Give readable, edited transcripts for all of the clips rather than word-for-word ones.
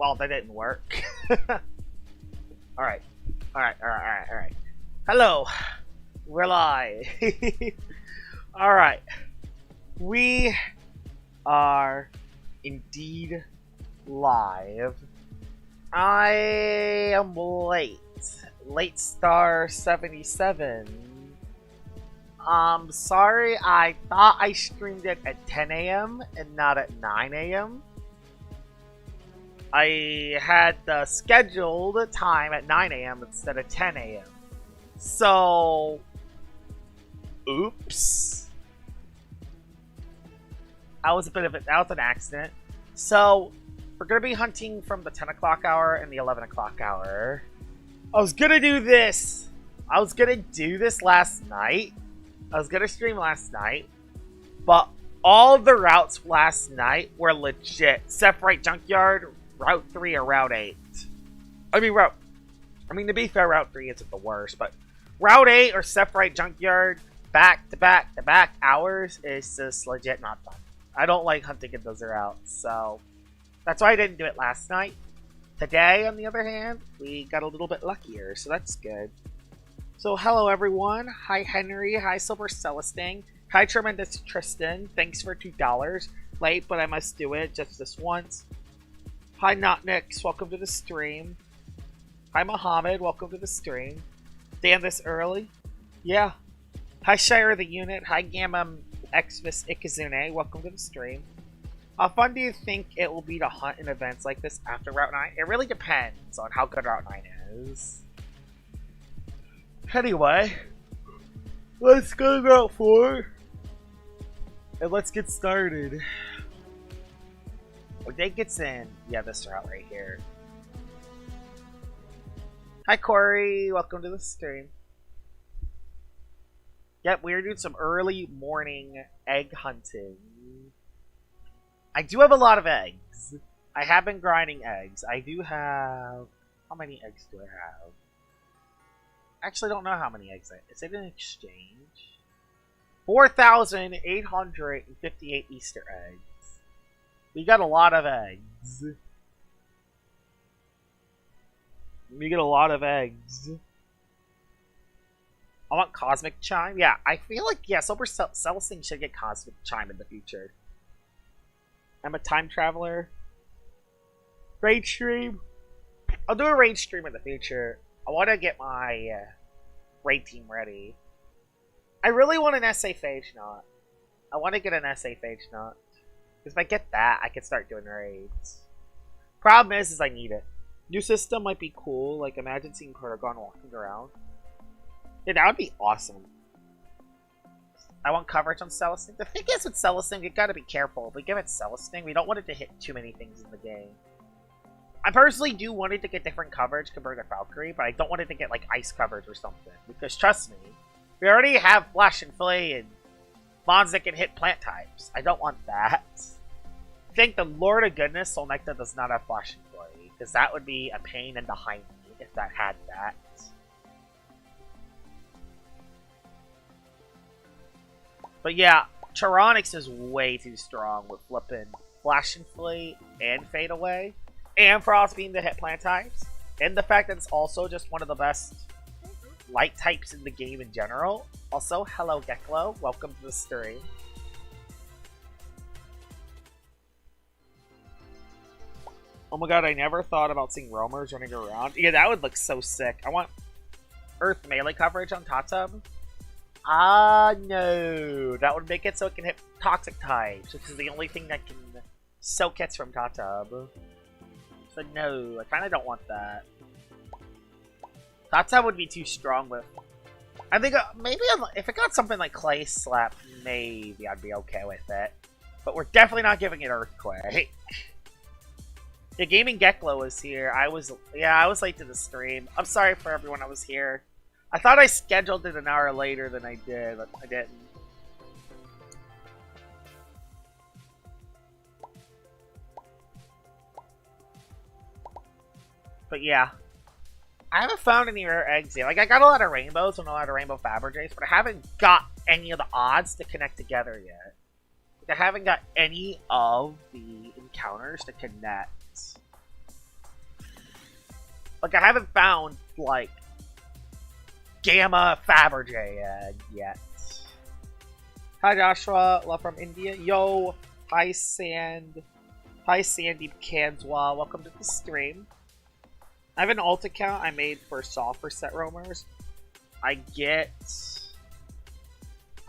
Well, that didn't work. Alright. Alright. Hello. We're live. Alright. We are indeed live. I am late. Late Star 77. Sorry, I thought I streamed it at 10 a.m. and not at 9 a.m. I had the scheduled time at 9 a.m. instead of 10 a.m. So, oops. That was an accident. So, we're gonna be hunting from the 10 o'clock hour and the 11 o'clock hour. I was gonna do this last night. I was gonna stream last night, but all the routes last night were legit. Separate Junkyard, Route 3, or Route 8. To be fair, Route 3 isn't the worst, but Route 8 or Separate Junkyard back-to-back hours is just legit not fun. I don't like hunting in those routes, so that's why I didn't do it last night. Today, on the other hand, we got a little bit luckier, so that's good. So, hello everyone. Hi Henry. Hi Silver Celestine. Hi Tremendous Tristan. Thanks for $2. Late, but I must do it just this once. Hi Notnix. Welcome to the stream. Hi Mohammed. Welcome to the stream. Damn, this early? Yeah. Hi Shire the Unit. Hi Gamma Xvis Ikazune. Welcome to the stream. How fun do you think it will be to hunt in events like this after Route 9? It really depends on how good Route 9 is. Anyway, let's go to Route 4 and let's get started. When day gets in, yeah, this route right here. Hi Corey, welcome to the stream. Yep, we're doing some early morning egg hunting. I do have a lot of eggs. I have been grinding eggs. I do have... How many eggs do I have? Actually, I don't know how many eggs I have. Is it an exchange? 4,858 Easter eggs. We got a lot of eggs. I want Cosmic Chime. Yeah, I feel like, yeah, Silver Celestine should get Cosmic Chime in the future. I'm a time traveler. Raid stream. I'll do a raid stream in the future. I want to get my raid team ready. I really want an SA Phage Knot. I want to get an SA Phage Knot. Because if I get that, I can start doing raids. Problem is I need it. New system might be cool. Like, imagine seeing Protogon walking around. Yeah, that would be awesome. I want coverage on Celestine. The thing is with Celestine, you gotta be careful. If we give it Celestine, we don't want it to hit too many things in the game. I personally do want it to get different coverage compared to Valkyrie, but I don't want it to get, like, ice coverage or something. Because, trust me, we already have Flash and Flay and mons that can hit plant types. I don't want that. I think the Lord of Goodness, Solnecta, does not have Flash and Flay, because that would be a pain in the hind if that had that. But yeah, Charonix is way too strong with flipping Flash and Flay and Fade Away. And Frost Beam to hit plant types. And the fact that it's also just one of the best light types in the game in general. Also, hello Geklo. Welcome to the stream. Oh my god, I never thought about seeing roamers running around. Yeah, that would look so sick. I want Earth melee coverage on Tatum. No. That would make it so it can hit toxic types, which is the only thing that can soak hits from Tatum. So no, I kind of don't want that. Tatum would be too strong with... I think maybe if it got something like Clay Slap, maybe I'd be okay with it. But we're definitely not giving it Earthquake. Yeah, Gaming Geklo was here. I was late to the stream. I'm sorry for everyone I was here. I thought I scheduled it an hour later than I did, but I didn't. But yeah. I haven't found any rare eggs yet. Like, I got a lot of rainbows and a lot of rainbow Fabergés, but I haven't got any of the odds to connect together yet. Like, I haven't got any of the encounters to connect. Like, I haven't found, like, Gamma Fabergé yet. Hi, Joshua. Love from India. Yo. Hi, Sandeep Kanswa. Welcome to the stream. I have an alt account I made for software set roamers. I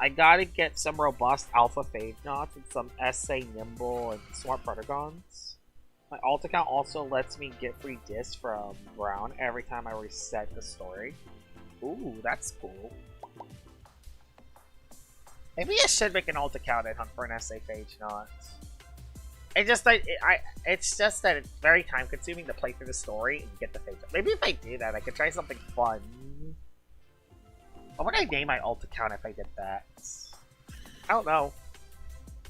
gotta get some robust alpha fade knots and some SA nimble and smart protagons. My alt account also lets me get free discs from Brown every time I reset the story. Ooh, that's cool. Maybe I should make an alt account and hunt for an SA fade knot. It's just that it's very time consuming to play through the story and get the fade. Maybe if I do that, I could try something fun. What would I name my alt account if I did that? I don't know.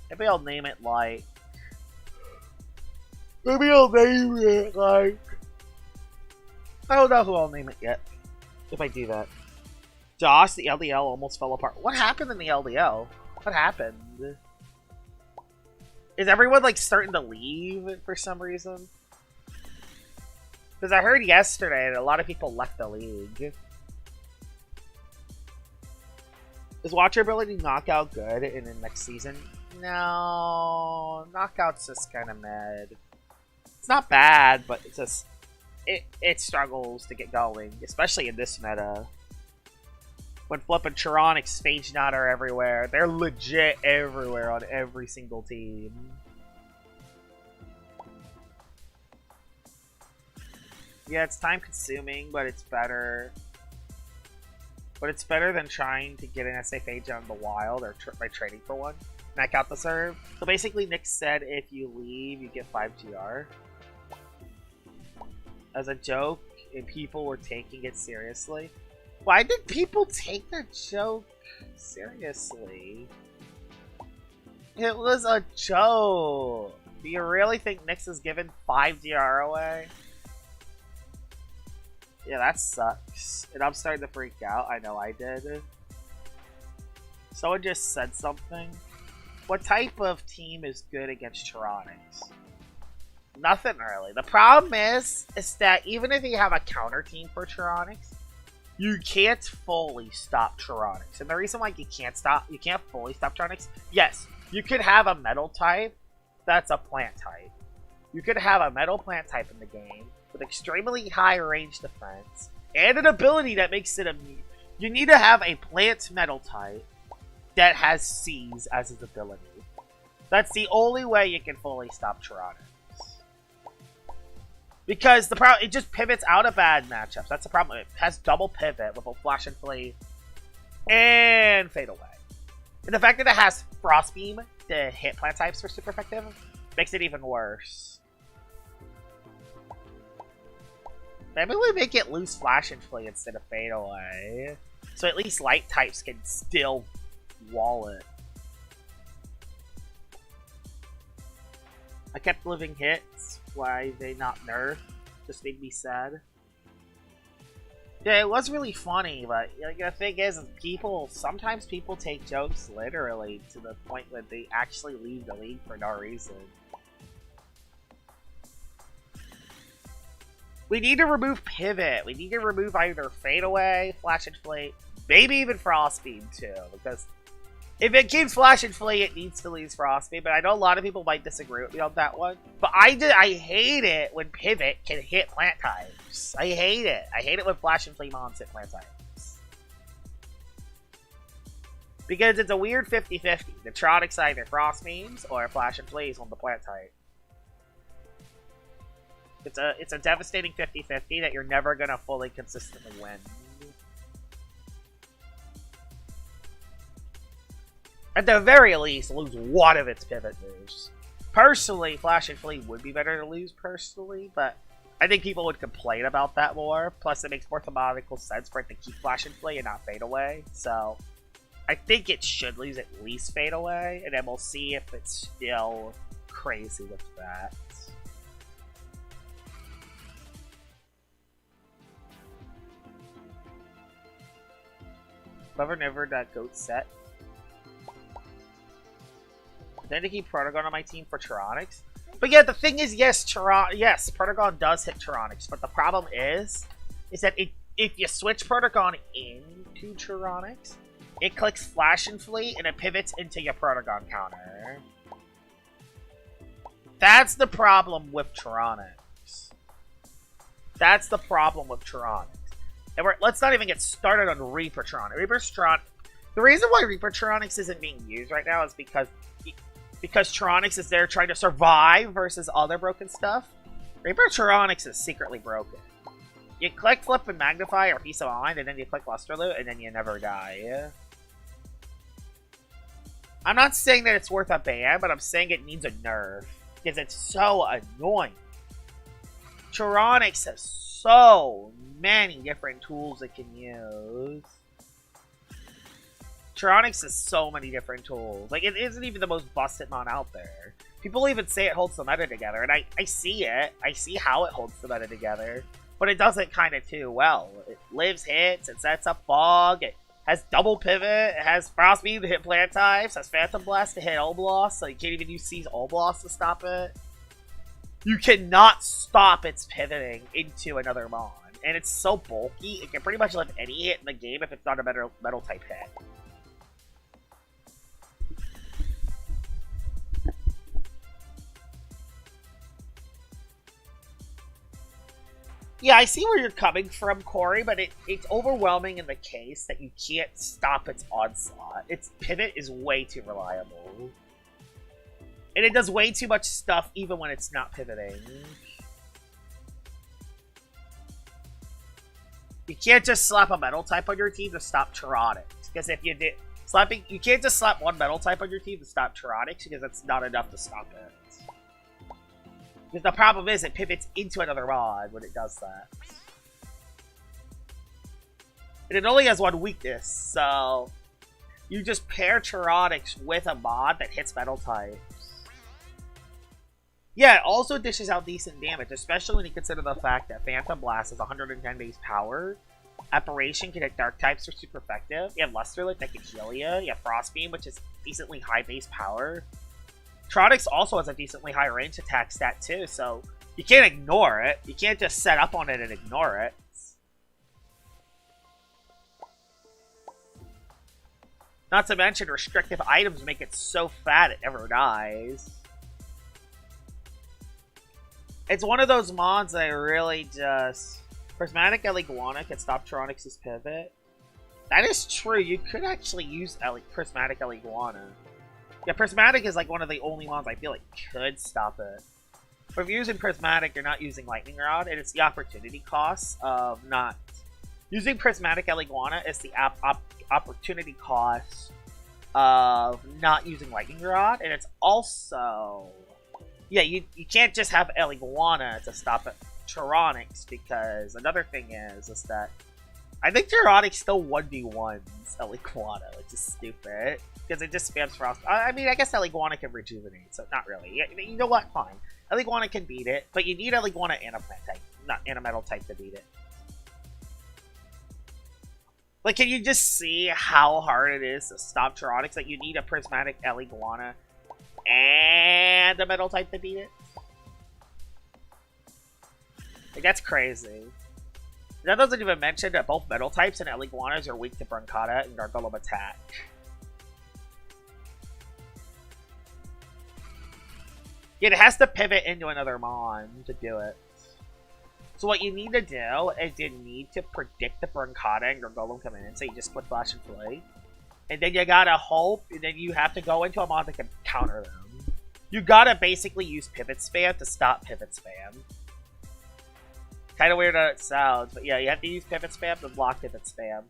Maybe I'll name it like. I don't know who I'll name it yet. If I do that. Josh, the LDL almost fell apart. What happened in the LDL? What happened? Is everyone, like, starting to leave for some reason? Because I heard yesterday that a lot of people left the league. Is watchability Knockout good in the next season? No. Knockout's just kind of mid. It's not bad, but it's just... It struggles to get going, especially in this meta. When flipping Charonics, Phage Knot are everywhere. They're legit everywhere on every single team. Yeah, it's time consuming, but it's better. But it's better than trying to get an SA Phage out in the wild or by trading for one. Mac out the serve. So basically, Nick said if you leave, you get 5 GR. As a joke, and people were taking it seriously. Why did people take that joke seriously? It was a joke. Do you really think Nyx is giving 5 DR away? Yeah, that sucks. And I'm starting to freak out. I know I did. Someone just said something. What type of team is good against Charonics? Nothing really. The problem is that even if you have a counter team for Charonics, you can't fully stop Charonics. And the reason why you can't fully stop Charonics, yes, you could have a metal type that's a plant type. You could have a metal plant type in the game with extremely high range defense and an ability that makes it immune. You need to have a plant metal type that has C's as its ability. That's the only way you can fully stop Charonics. Because the problem, it just pivots out of bad matchups. That's the problem. It has double pivot with a Flash and Flee and Fade Away. And the fact that it has Frost Beam to hit plant types for super effective makes it even worse. Maybe we make it lose Flash and Flee instead of Fade Away. So at least light types can still wall it. I kept living hits. Why they not nerf? Just made me sad. Yeah, it was really funny, but like, the thing is sometimes people take jokes literally to the point where they actually leave the league for no reason. We need to remove Pivot. We need to remove either Fade Away, Flash and Flee, maybe even Frost Beam too, because if it keeps Flash and Flee, it needs to lose Frost Beam, but I know a lot of people might disagree with me on that one. But I hate it when Pivot can hit plant types. I hate it. I hate it when Flash and Flee mons hit plant types. Because it's a weird 50-50. The Tronics either Frost Beams or Flash and Flees on the plant type. It's a devastating 50-50 that you're never gonna fully consistently win. At the very least, lose one of its pivot moves. Personally, Flash and Flee would be better to lose personally, but I think people would complain about that more. Plus, it makes more thematical sense for it to keep Flash and Flee and not Fade Away. So, I think it should lose at least Fade Away, and then we'll see if it's still crazy with that. Clever never that goat set. Then to keep Protogon on my team for Charonics. But yeah, the thing is, yes, Protogon does hit Tyranics, but the problem is that if you switch Protogon into Tyranics, it clicks Flash and Fleet, and it pivots into your Protogon counter. That's the problem with Tyranics. That's the problem with Tyranics. And let's not even get started on Reaper Tyranics. The reason why Reaper Tyranics isn't being used right now is because Tyranics is there trying to survive versus other broken stuff. Reaper Tyranics is secretly broken. You click Flip and Magnify or Peace of Mind, and then you click Luster Loot, and then you never die. I'm not saying that it's worth a ban, but I'm saying it needs a nerf. Because it's so annoying. Tyranics has so many different tools it can use. Tyranics has so many different tools. Like, it isn't even the most busted mon out there. People even say it holds the meta together, and I see it. I see how it holds the meta together. But it does it kind of too well. It lives hits, it sets up fog, it has double pivot, it has Frost Beam to hit plant types, has Phantom Blast to hit Obloss, so you can't even use Seize Obloss to stop it. You cannot stop its pivoting into another mon. And it's so bulky, it can pretty much live any hit in the game if it's not a metal type hit. Yeah, I see where you're coming from, Corey, but it's overwhelming in the case that you can't stop its onslaught. Its pivot is way too reliable. And it does way too much stuff even when it's not pivoting. You can't just slap a metal type on your team to stop Tyranics. Because if you did... You can't just slap one metal type on your team to stop Tyranics, because that's not enough to stop it. Because the problem is, it pivots into another mod when it does that. And it only has one weakness, so... You just pair Tyranics with a mod that hits metal types. Yeah, it also dishes out decent damage, especially when you consider the fact that Phantom Blast has 110 base power. Apparition can hit dark types, are super effective. You have Luster Loot that can heal you. You have Frost Beam, which is decently high base power. Tyranics also has a decently high range attack stat too, so you can't ignore it. You can't just set up on it and ignore it. Not to mention, restrictive items make it so fat it never dies. It's one of those mods that I really just... Prismatic Eliguana can stop Tyranics' pivot. That is true, you could actually use Prismatic Eliguana. Yeah, Prismatic is like one of the only ones I feel like could stop it. But if you're using Prismatic, you're not using Lightning Rod, and it's the opportunity cost of not... Using Prismatic Eliguana is the opportunity cost of not using Lightning Rod, and it's also... Yeah, you can't just have Eliguana to stop it. Tyranics, because another thing is that I think Tyranics still 1v1s Eliguana, which is stupid. Because it just spams Frost. I mean, I guess Eliguana can rejuvenate, so not really. You know what? Fine. Eliguana can beat it, but you need Eliguana and a plant type, not and a metal type to beat it. Like, can you just see how hard it is to stop Tyranics? Like, you need a Prismatic Eliguana and a metal type to beat it? Like, that's crazy. That doesn't even mention that both metal types and Eliguanas are weak to Brancata and Gargolem attack. It has to pivot into another mon to do it. So what you need to do is you need to predict the Brancata and Gargolem come in, so you just split Flash and Flay. And then you gotta hope, and then you have to go into a mon that can counter them. You gotta basically use pivot spam to stop pivot spam. Kinda weird how it sounds, but yeah, you have to use pivot spam to block pivot spam.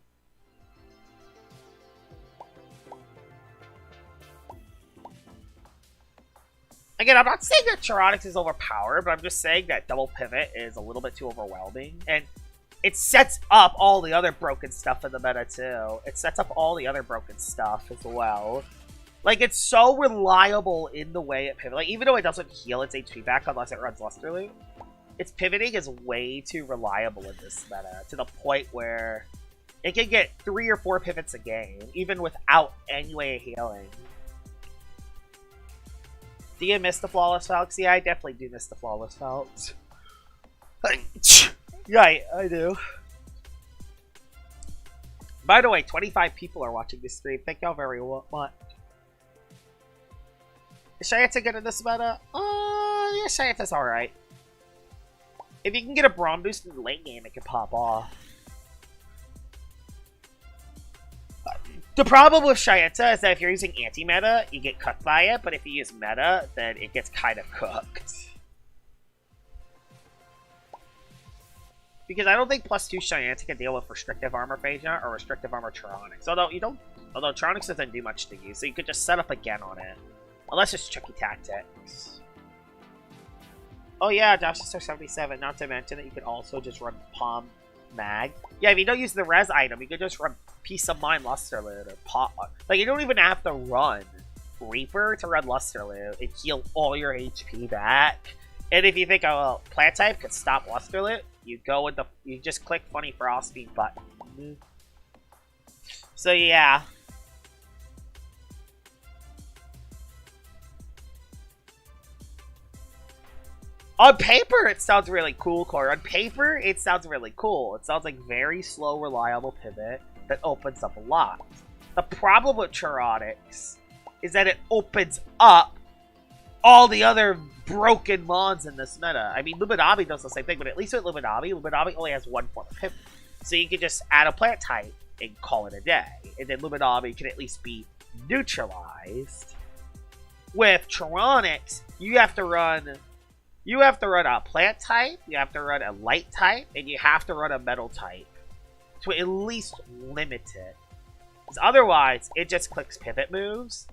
Again, I'm not saying that Tyranics is overpowered, but I'm just saying that double pivot is a little bit too overwhelming. And it sets up all the other broken stuff in the meta, too. It sets up all the other broken stuff as well. Like, it's so reliable in the way it pivots. Like, even though it doesn't heal its HP back unless it runs Luster Loot, its pivoting is way too reliable in this meta, to the point where it can get 3 or 4 pivots a game, even without any way of healing. Do you miss the Flawless Falcons? Yeah, I definitely do miss the Flawless Falcons. Yeah, I do. By the way, 25 people are watching this stream. Thank y'all very much. Is Shayeta good in this meta? Yeah, Shayeta's alright. If you can get a Braum boost in the late game, it can pop off. The problem with Shayeta is that if you're using anti-meta, you get cooked by it, but if you use meta, then it gets kind of cooked. Because I don't think +2 Shayeta can deal with restrictive armor Phasia or restrictive armor Tronics. Although Tronics doesn't do much to you, so you could just set up again on it. Unless it's tricky tactics. Oh yeah, Josh Star 77. Not to mention that you can also just run Palm Mag. Yeah, if you don't use the res item, you could just run Peace of Mind Lusterloot or Pop. Like, you don't even have to run Reaper to run Lusterloot and heal all your HP back. And if you think, oh, well, plant type could stop Lusterloot, you go with you just click Funny Frosty button. So yeah. On paper, it sounds really cool, Core. On paper, it sounds really cool. It sounds like very slow, reliable pivot that opens up a lot. The problem with Chaotix is that it opens up all the other broken mons in this meta. I mean, Luminami does the same thing, but at least with Luminami only has one form of pivot. So you can just add a plant type and call it a day. And then Luminami can at least be neutralized. With Chaotix, you have to run a plant type, you have to run a light type, and you have to run a metal type to at least limit it. Because otherwise, it just clicks pivot moves.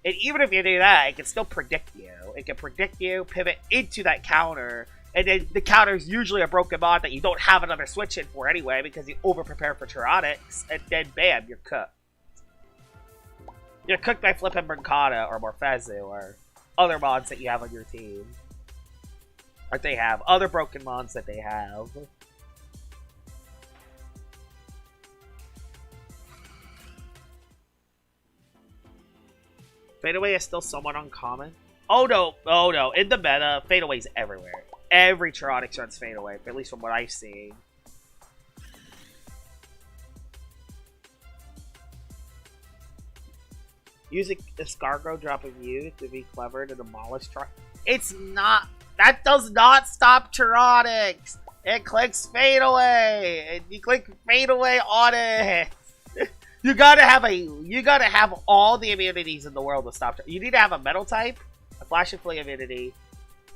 And even if you do that, it can still predict you. It can predict you, pivot into that counter, and then the counter is usually a broken mod that you don't have another switch in for anyway because you over-prepare for Chaotix, and then bam, you're cooked. You're cooked by flipping Mercata or Morphezu or other mods that you have on your team. Or they have other broken mods that they have. Fadeaway is still somewhat uncommon. Oh no. In the meta, Fadeaway's everywhere. Every Chaotix runs Fadeaway, at least from what I've seen. Using Escargot dropping you to be clever to demolish It's not. That does not stop Chaotix. It clicks Fadeaway, and you click Fadeaway on it. You gotta have all the immunities in the world to stop. You need to have a metal type, a flash and fling immunity,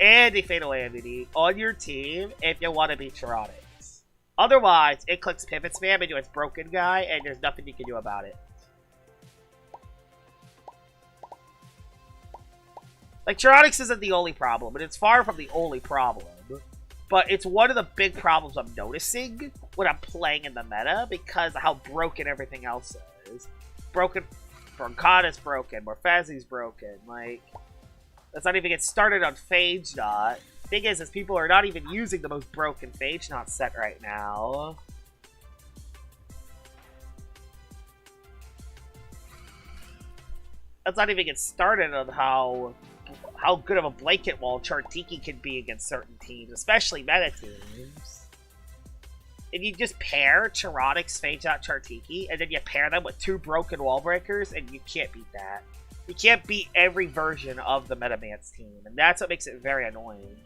and a Fadeaway immunity on your team if you want to beat Chaotix. Otherwise, it clicks pivot spam into its broken guy, and there's nothing you can do about it. Like, Chaotix isn't the only problem, and it's far from the only problem. But it's one of the big problems I'm noticing when I'm playing in the meta because of how broken everything else is. Mercata's broken, Morphezu's broken, like... Let's not even get started on Phage Knot. Thing is people are not even using the most broken Phage Knot set right now. Let's not even get started on how good of a blanket wall Chartiki can be against certain teams, especially meta teams. If you just pair Chaotix, Phage Knot, Chartiki, and then you pair them with 2 broken wall breakers, and you can't beat that. You can't beat every version of the Metamance team, and that's what makes it very annoying.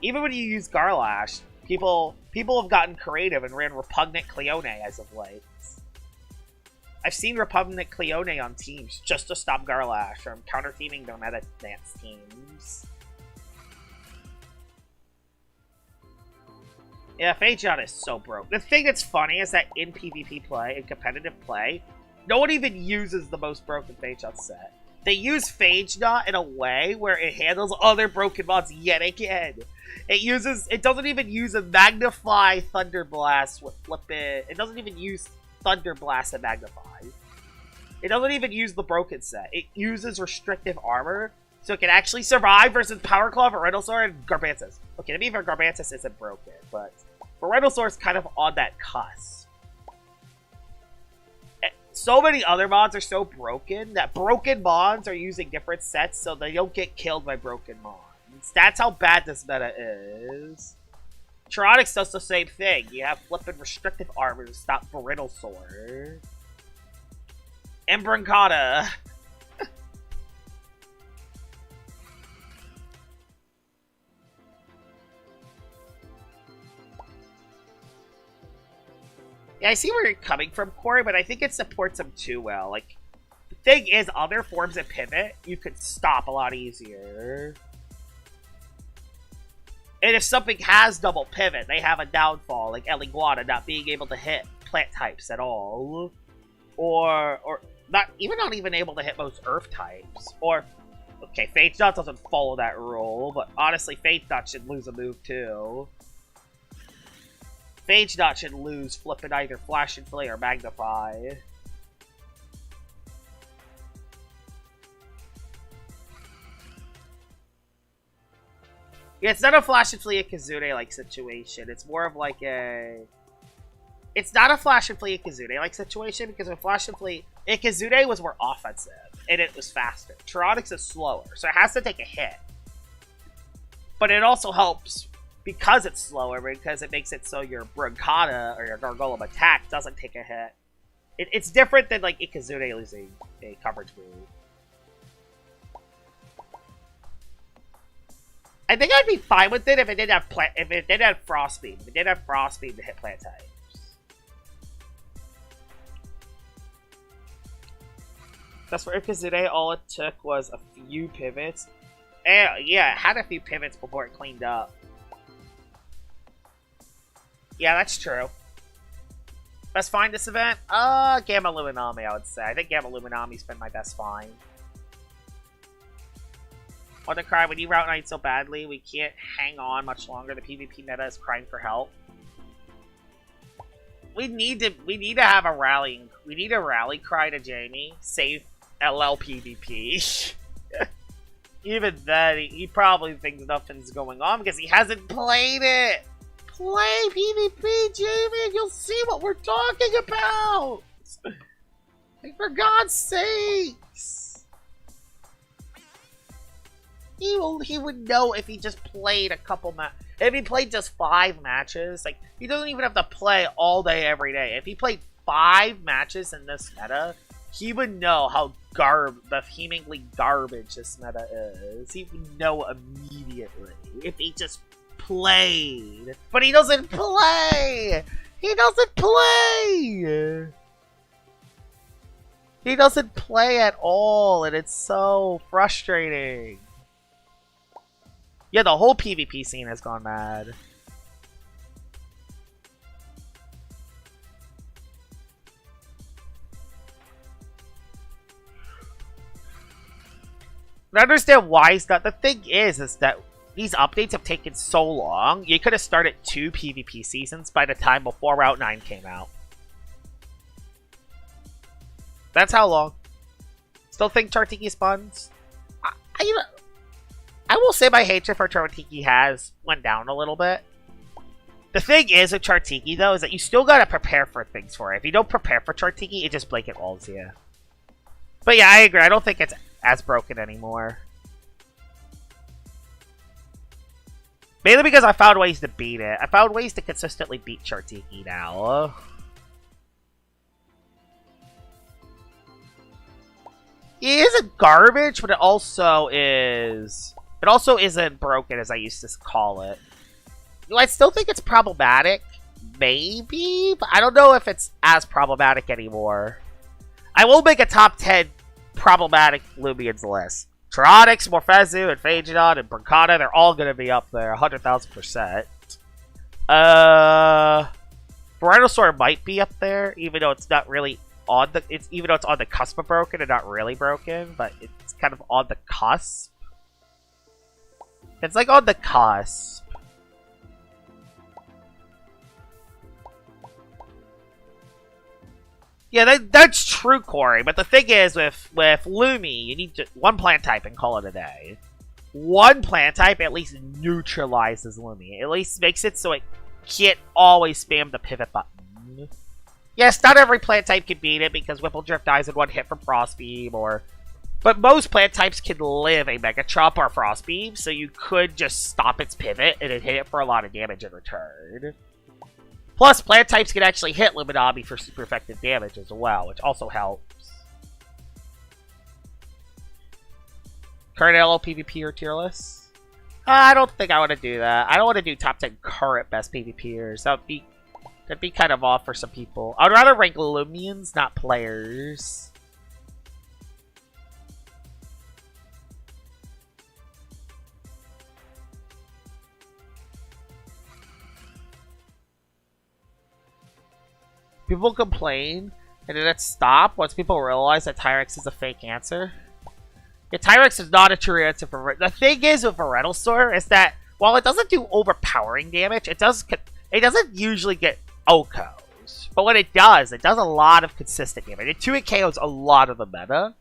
Even when you use Garlash, people have gotten creative and ran Repugnant Cleone as of late. I've seen Repugnant Cleone on teams just to stop Garlash from counter-teaming their Metamance teams. Yeah, Phage Knot is so broke. The thing that's funny is that in PvP play, in competitive play, no one even uses the most broken Phage Knot set. They use Phage Knot in a way where it handles other broken mods yet again. It doesn't even use a Magnify Thunder Blast with Flippin'. It doesn't even use Thunder Blast and Magnify. It doesn't even use the broken set. It uses restrictive armor, so it can actually survive versus Power Claw, Venusaur, and Garbantus. Okay, to be fair, Garbantus isn't broken, but Venusaur is kind of on that cusp. so many other mods are so broken that broken mods are using different sets so they don't get killed by broken mods. That's how bad this meta is. Tronics does the same thing. You have flippin' restrictive armor to stop Brittle Sword. And Brancata. Yeah, I see where you're coming from, Corey, but I think it supports him too well. Like, the thing is, other forms of pivot, you could stop a lot easier. And if something has double pivot, they have a downfall, like Eliguana not being able to hit plant types at all. Or not even able to hit most earth types. Or, okay, Faith Dot doesn't follow that rule, but honestly, Faith Dot should lose a move too. Phage Dot should lose flipping either Flash and Flay or Magnify. Yeah, it's not a Flash and Flea Kazune-like situation. It's more of like a... It's not a Flash and Flea Kazune-like situation because with Flash and Flea, Kazune was more offensive and it was faster. Tyranics is slower, so it has to take a hit. But it also helps because it's slower, because it makes it so your Brancata or your Gargolem attack doesn't take a hit. It's different than like Ikazune losing a coverage move. I think I'd be fine with it if it didn't have Frost Beam. If it didn't have Frost Beam to hit plant types. That's for Ikazune, all it took was a few pivots. And yeah, it had a few pivots before it cleaned up. Yeah, that's true. Best find this event? Gamma Luminami, I would say. I think Gamma Luminami's been my best find. Want to cry when you route 9 so badly, we can't hang on much longer. The PvP meta is crying for help. We need to have a rallying. We need a rally cry to Jamie. Save LL PvP. Even then, he probably thinks nothing's going on because he hasn't played it. Play PvP, Jamie, and you'll see what we're talking about! Like, for God's sakes! He would know if he just played a couple if he played just 5 matches. Like, he doesn't even have to play all day, every day. If he played 5 matches in this meta, he would know how vehemently garbage this meta is. He would know immediately if he just played. But he doesn't play! He doesn't play! He doesn't play at all, and it's so frustrating. Yeah, the whole PvP scene has gone mad. I understand why he's not. The thing is that these updates have taken so long. You could have started 2 PvP seasons by the time before Route 9 came out. That's how long. Still think Chartiki spawns? I will say my hatred for Chartiki has went down a little bit. The thing is with Chartiki, though, is that you still gotta prepare for things for it. If you don't prepare for Chartiki, it just blanket walls you. But yeah, I agree. I don't think it's as broken anymore. Mainly because I found ways to beat it. I found ways to consistently beat Chartiki now. It isn't garbage, but it also is... It also isn't broken, as I used to call it. Do I still think it's problematic? Maybe? But I don't know if it's as problematic anymore. I will make a top 10 problematic Loomians list. Tyranics, Morphezu, and Phagedon, and Brancata, they're all going to be up there, 100,000%. Venusaur might be up there, even though it's not really on the... even though it's on the cusp of broken and not really broken, but it's kind of on the cusp. It's like on the cusp. Yeah, that's true, Corey. But the thing is, with Lumi, you need to, 1 plant type and call it a day. 1 plant type at least neutralizes Lumi. At least makes it so it can't always spam the pivot button. Yes, not every plant type can beat it because Whipple Drift dies in one hit from Frost Beam, but most plant types can live a Mega Chomp or Frost Beam, so you could just stop its pivot and then hit it for a lot of damage in return. Plus, plant types can actually hit Luminami for super effective damage as well, which also helps. Current LO PvP or tier list? I don't think I want to do that. I don't want to do top 10 current best PvPers. That'd be kind of off for some people. I'd rather rank Loomians, not players. People complain, and then it stops once people realize that Tyrex is a fake answer. Yeah, Tyrex is not a true answer for... The thing is with Venusaur is that while it doesn't do overpowering damage, it doesn't usually get OHKOs. But when it does a lot of consistent damage. It 2-hit KOs a lot of the meta.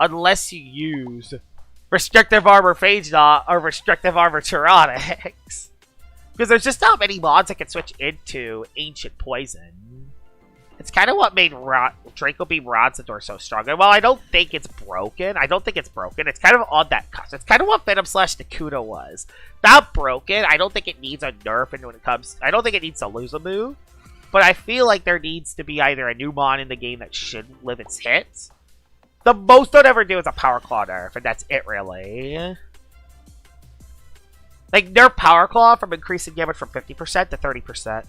Unless you use Restrictive Armor Phage Knot or Restrictive Armor Tyrannics. Because there's just not many mods that can switch into Ancient Poison. It's kind of what made Draco Beam Ronsador so strong. And while I don't think it's broken, it's kind of on that cusp. It's kind of what Venom Slash Nakuda was. Not broken. I don't think it needs a nerf, and when it comes, I don't think it needs to lose a move. But I feel like there needs to be either a new mon in the game that should live its hits. The most I'd ever do is a Power Claw nerf, and that's it really. Like, nerf Power Claw from increasing damage from 50% to 30%.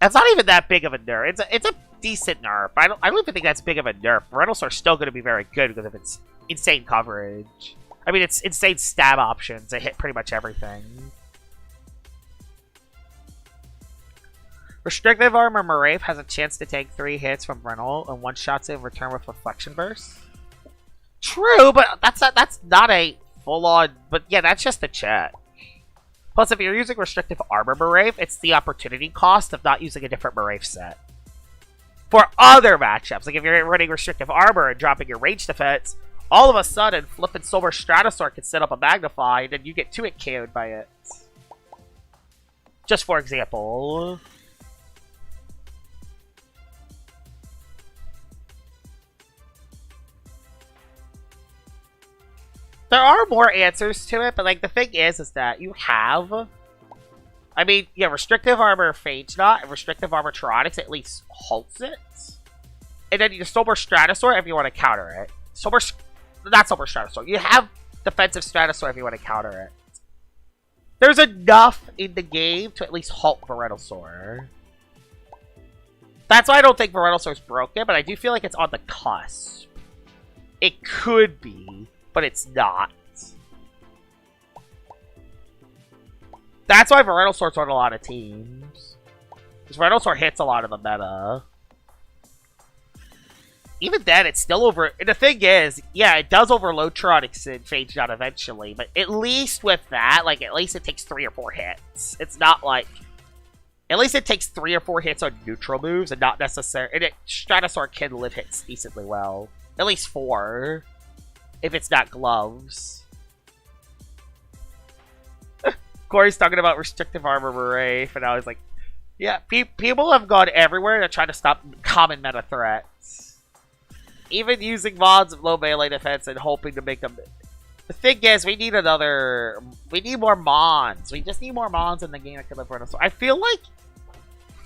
That's not even that big of a nerf. It's a decent nerf. I don't even think that's big of a nerf. Venusaur's still going to be very good because of its insane coverage. I mean, it's insane stab options. They hit pretty much everything. Restrictive Armor Morafe has a chance to take 3 hits from Renal and one-shots it in return with Reflection Burst. True, but that's not a full-on... But yeah, that's just a check. Plus, if you're using Restrictive Armor Morafe, it's the opportunity cost of not using a different Morafe set. For other matchups, like if you're running Restrictive Armor and dropping your range defense, all of a sudden, flipping Solar Stratosaur can set up a Magnify, and then you get 2-hit KO'd by it. Just for example. There are more answers to it, but like the thing is that you have... I mean, yeah, Restrictive Armor Phage Knot and Restrictive Armor Tyrannics at least halts it. And then you Solar Stratosaur if you want to counter it. Not Solar Stratosaur. You have Defensive Stratosaur if you want to counter it. There's enough in the game to at least halt Venusaur. That's why I don't think Venusaur's broken, but I do feel like it's on the cusp. It could be, but it's not. That's why Venusaur's on a lot of teams. Because Venusaur hits a lot of the meta. Even then, it's still over... And the thing is, yeah, it does overload Tyrannics and Phage Knot eventually, but at least with that, like, at least it takes 3 or 4 hits. It's not like... At least it takes 3 or 4 hits on neutral moves and not necessarily... And Stratosaur can live hits decently well. At least 4. If it's not gloves. Corey's talking about Restrictive Armor Morafe, and I was like, yeah, people have gone everywhere to try to stop common meta threats. Even using mods of low melee defense and hoping to make them... The thing is, we need more mons. We just need more mons in the game that can live Venusaur. I feel like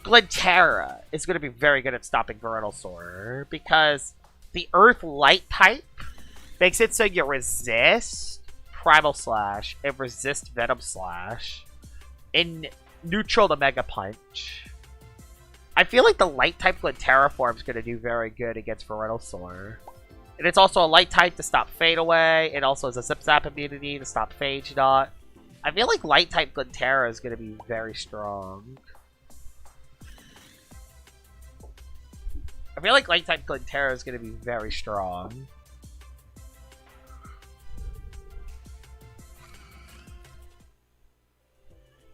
Glenterra is going to be very good at stopping Venusaur, because the Earth Light type makes it so you resist Primal Slash and resist Venom Slash in neutral to Mega Punch. I feel like the Light type Glenterra form is going to do very good against Venusaur. And it's also a Light type to stop Fade Away. It also has a Zip Zap immunity to stop Phage Knot. I feel like Light type Glenterra is going to be very strong. I feel like Light type Glenterra is going to be very strong.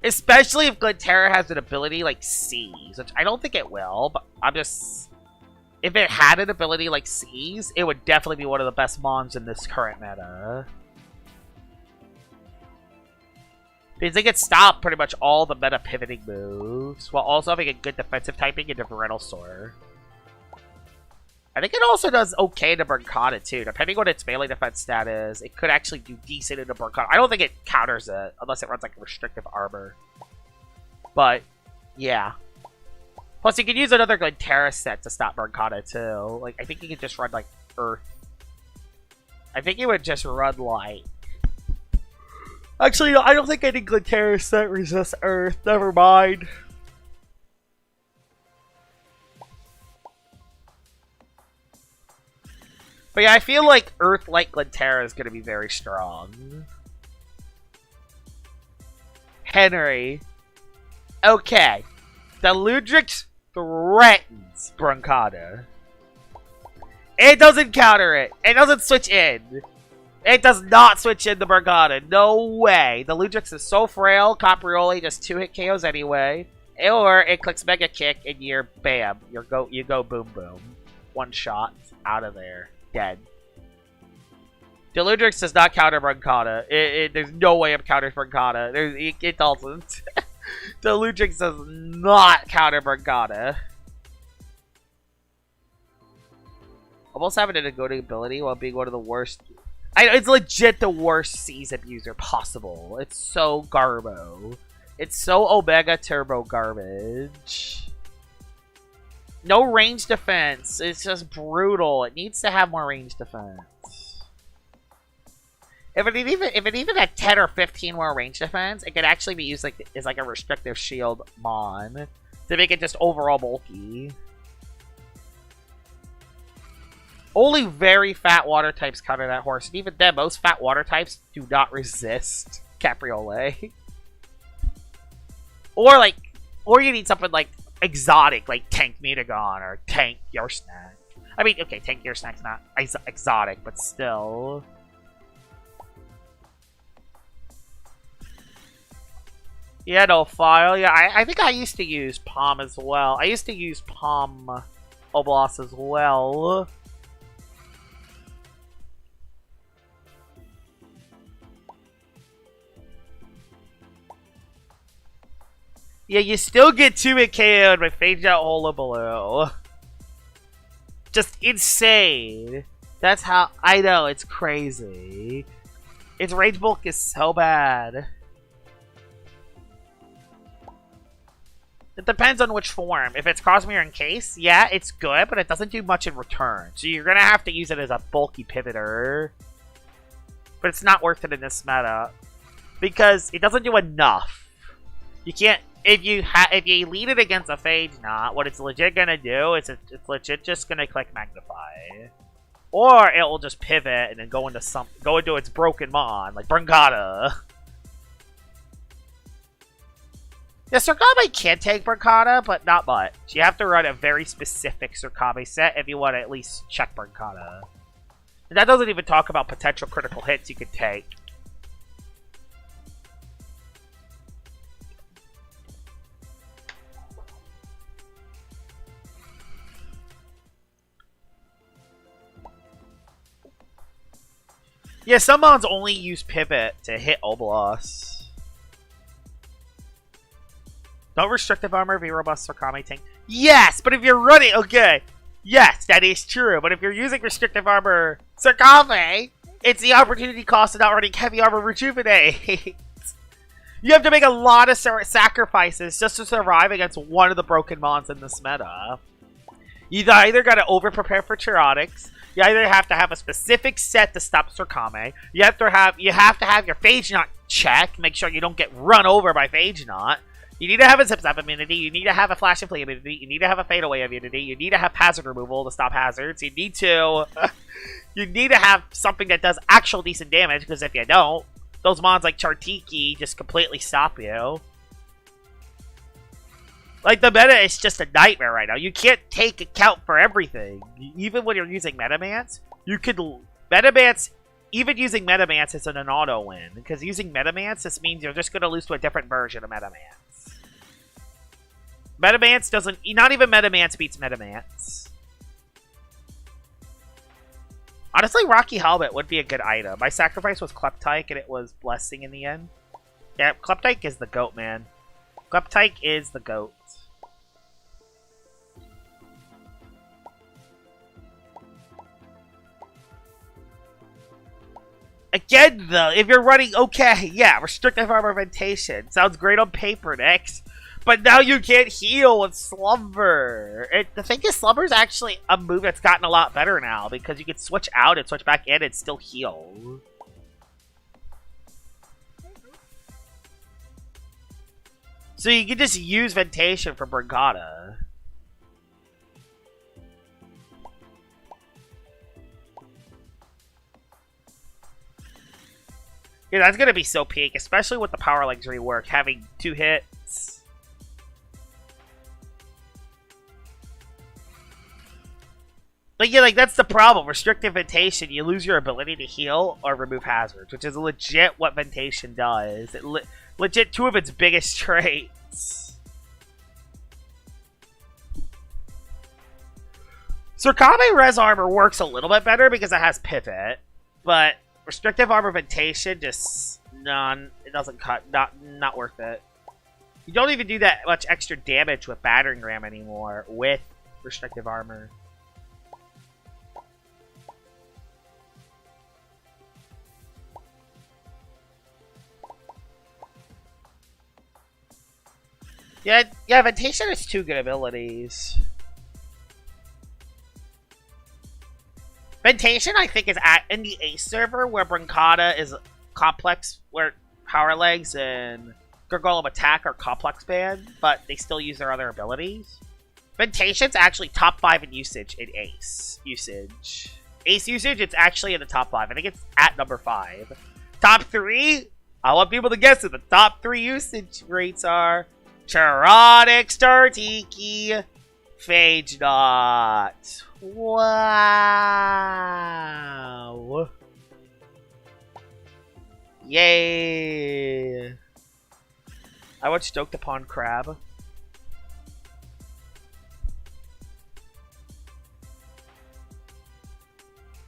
Especially if Glenterra has an ability like Seize, which I don't think it will, but I'm just... If it had an ability like Seize, it would definitely be one of the best mons in this current meta. Because they can stop pretty much all the meta pivoting moves, while also having a good defensive typing into Venusaur. I think it also does okay to Berkata too. Depending on its melee defense status, it could actually do decent into Berkata. I don't think it counters it, unless it runs like restrictive armor. But, yeah. Plus, you can use another Glenterra set to stop Berkata too. Like, I think you could just run like Earth. I think you would just run like... Actually, no, I don't think any Glenterra set resists Earth. Never mind. But yeah, I feel like Earth like Glenterra is going to be very strong. Henry. Okay. The Ludrix threatens Berkata. It doesn't counter it. It doesn't switch in. It does not switch into Berkata. No way. The Ludrix is so frail. Caprioli just 2-hit KOs anyway. Or it clicks Mega Kick and you're bam. You go boom boom. One shot. Out of there. Dead. The Ludrix does not counter Berkata. There's no way of countering Berkata. It doesn't. The Ludrix does not counter Berkata. Almost having an egotic ability while being one of the worst. It's legit the worst Seas abuser possible. It's so garbo. It's so Omega Turbo garbage. No range defense. It's just brutal. It needs to have more range defense. If it even had 10 or 15 more range defense, it could actually be used as like a restrictive shield mon to make it just overall bulky. Only very fat water types counter that horse, and even then, most fat water types do not resist Capriole. Or you need something like exotic, like Tank Metagon or Tank Yorsnack. I mean, okay, Tank Yorsnack's not exotic, but still. Yeah, no file. Yeah, I think I used to use Palm as well. I used to use Palm Oblas as well. Yeah, you still get 2-hit KO'd by Phage Out Hullabaloo. Just insane. That's how... I know, it's crazy. Its range bulk is so bad. It depends on which form. If it's Cosmere Encase, yeah, it's good, but it doesn't do much in return. So you're gonna have to use it as a bulky pivoter. But it's not worth it in this meta. Because it doesn't do enough. You can't... If you lead it against a Phage Knot, what it's legit gonna do is it's legit just gonna click Magnify. Or it will just pivot and then go into its broken mon, like Berkata. Yeah, Surkame can take Berkata, but not much. You have to run a very specific Surkame set if you want to at least check Berkata. And that doesn't even talk about potential critical hits you could take. Yeah, some mons only use Pivot to hit Oblas. Don't restrictive armor be robust Surkame tank. Yes, but if you're running... Okay. Yes, that is true. But if you're using restrictive armor Surkame, it's the opportunity cost of not running heavy armor Rejuvenate. You have to make a lot of sacrifices just to survive against one of the broken mons in this meta. You either gotta over-prepare for Chaotix. You either have to have a specific set to stop Surkame. You have to have your Phage Knot check. Make sure you don't get run over by Phage Knot. You need to have a Zip Zap immunity. You need to have a Flash and Flea immunity. You need to have a Fade Away immunity. You need to have hazard removal to stop hazards. You need to have something that does actual decent damage, because if you don't, those mons like Chartiki just completely stop you. Like, the meta is just a nightmare right now. You can't take account for everything. Even when you're using Metamance, you could... Metamance, even using Metamance is an auto win. Because using Metamance, this means you're just going to lose to a different version of Metamance. Metamance doesn't... Not even Metamance beats Metamance. Honestly, Rocky Helmet would be a good item. My sacrifice was Kleptyke, and it was Blessing in the end. Yeah, Kleptyke is the goat, man. Kleptyke is the goat. Again, though, if you're running, okay, yeah, restrictive armamentation. Sounds great on paper, Nix. But now you can't heal with Slumber. The thing is, Slumber's actually a move that's gotten a lot better now because you can switch out and switch back in and still heal. So you can just use Ventation for Brigada. Yeah, that's gonna be so peak, especially with the Power Legs rework, having 2 hits. But yeah, like, that's the problem. Restrictive Ventation, you lose your ability to heal or remove hazards, which is legit what Ventation does. Legit 2 of its biggest traits. Surkame Res Armor works a little bit better because it has Pivot, but Restrictive Armamentation just it doesn't cut. Not worth it. You don't even do that much extra damage with Battering Ram anymore with Restrictive Armor. Yeah, Ventation has 2 good abilities. Ventation, I think, is in the Ace server where Brincata is complex, where Power Legs and Gargoyle of Attack are complex banned, but they still use their other abilities. Ventation's actually top 5 in usage in Ace usage. Ace usage, it's actually in the top 5. I think it's at number 5. Top 3? I want people to guess what the top 3 usage rates are. Charotic, Startiki, Phage Knot. Wow. Yay. I was stoked upon Crab.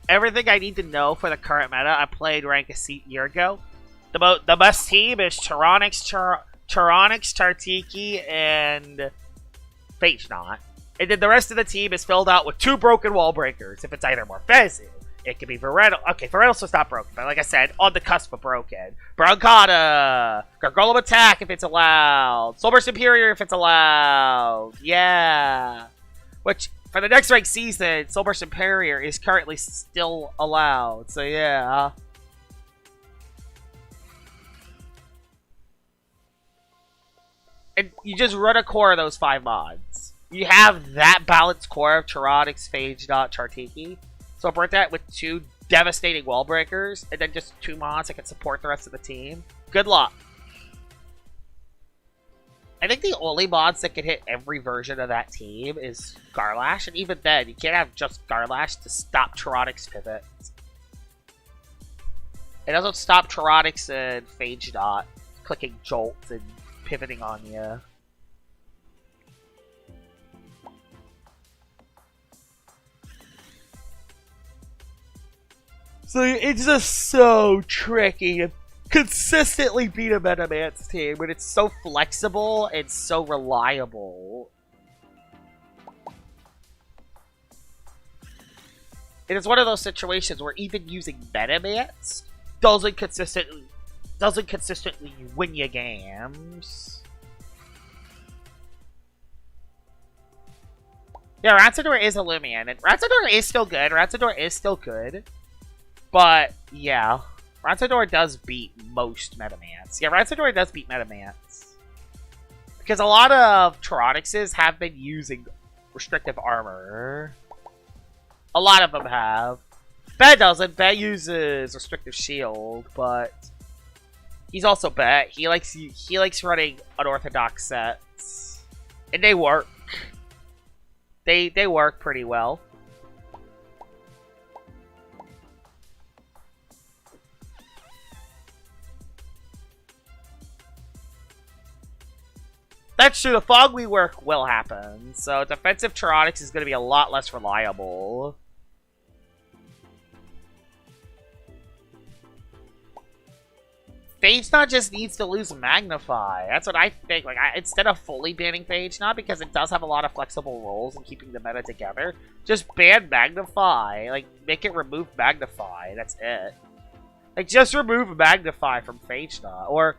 Everything I need to know for the current meta, I played rank a year ago. The best team is Charonix, Tartiki, and Phage Knot. And then the rest of the team is filled out with 2 broken wall breakers. If it's either Morpheus, it could be Veretal. Okay, Veretal's just not broken, but like I said, on the cusp of broken. Broncata, Gargoyle of Attack if it's allowed, Solar Superior if it's allowed. Yeah. Which, for the next ranked season, Solar Superior is currently still allowed. So yeah. And you just run a core of those 5 mods. You have that balanced core of Charonix, Phage Knot, Chartiki. So break that with 2 devastating wall breakers, and then just 2 mods that can support the rest of the team. Good luck. I think the only mods that can hit every version of that team is Garlash, and even then, you can't have just Garlash to stop Charonix pivot. It doesn't stop Charonix and Phage Knot clicking Jolt and pivoting on you. So it's just so tricky to consistently beat a Metaman's team when it's so flexible and so reliable. It is one of those situations where even using Metamance doesn't consistently win you games. Yeah, Ratsador is a Loomian, and Ratsador is still good. But, yeah. Ratsador does beat most Metamance. Yeah, Ratsador does beat Metamance. Because a lot of Charonixes have been using restrictive armor. A lot of them have. Bet doesn't. Bet uses restrictive shield, but he's also Bet. He likes running unorthodox sets. And they work. They work pretty well. That's true, the fog rework will happen, so defensive Charonix is going to be a lot less reliable. Phage Knot just needs to lose Magnify. That's what I think. Like, instead of fully banning Phage Knot, because it does have a lot of flexible roles in keeping the meta together, just ban Magnify. Like, make it remove Magnify. That's it. Like, just remove Magnify from Phage Knot. Or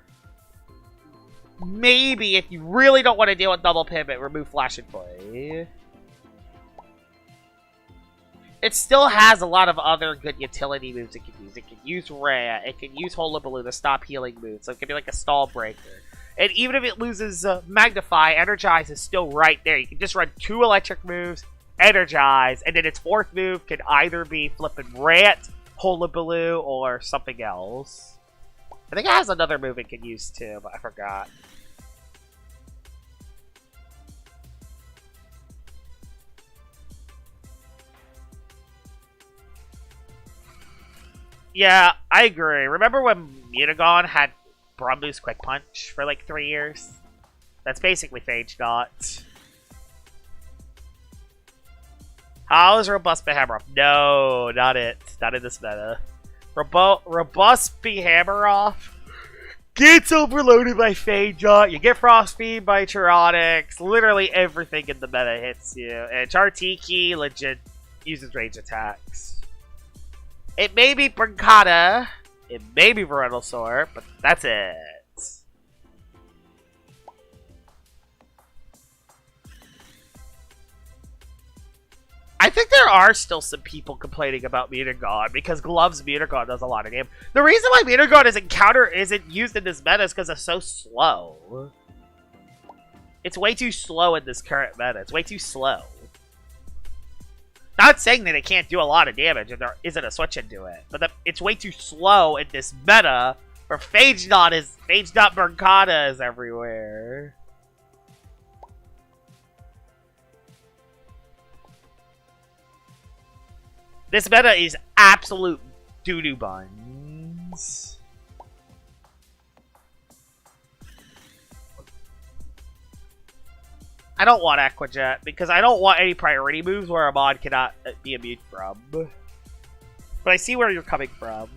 maybe, if you really don't want to deal with double pivot, remove Flash and Play. It still has a lot of other good utility moves it can use. It can use Rhea. It can use Hullabaloo to stop healing moves. So it can be like a stall breaker. And even if it loses Magnify, Energize is still right there. You can just run 2 electric moves, Energize, and then its 4th move can either be flipping Rant, Hullabaloo, or something else. I think it has another move it can use too, but I forgot. Yeah, I agree. Remember when Mutagon had Brumbu's Quick Punch for like 3 years? That's basically Phage Knot. How is Robust Behammer Off? No, not it. Not in this meta. Robust Behammer Off gets overloaded by Phage Knot. You get Frostbeam by Tyrannics. Literally everything in the meta hits you. And Chartiki legit uses range attacks. It may be Brancata, it may be Venusaur, but that's it. I think there are still some people complaining about Mutagon because Glove's Mutagon does a lot of damage. The reason why Mutagon isn't used in this meta is because it's so slow. It's way too slow in this current meta. It's way too slow. Not saying that it can't do a lot of damage and there isn't a switch into it, but it's way too slow in this meta where Phage Knot Brancata is everywhere. This meta is absolute doo-doo buns. I don't want Aqua because I don't want any priority moves where a mod cannot be immune from. But I see where you're coming from.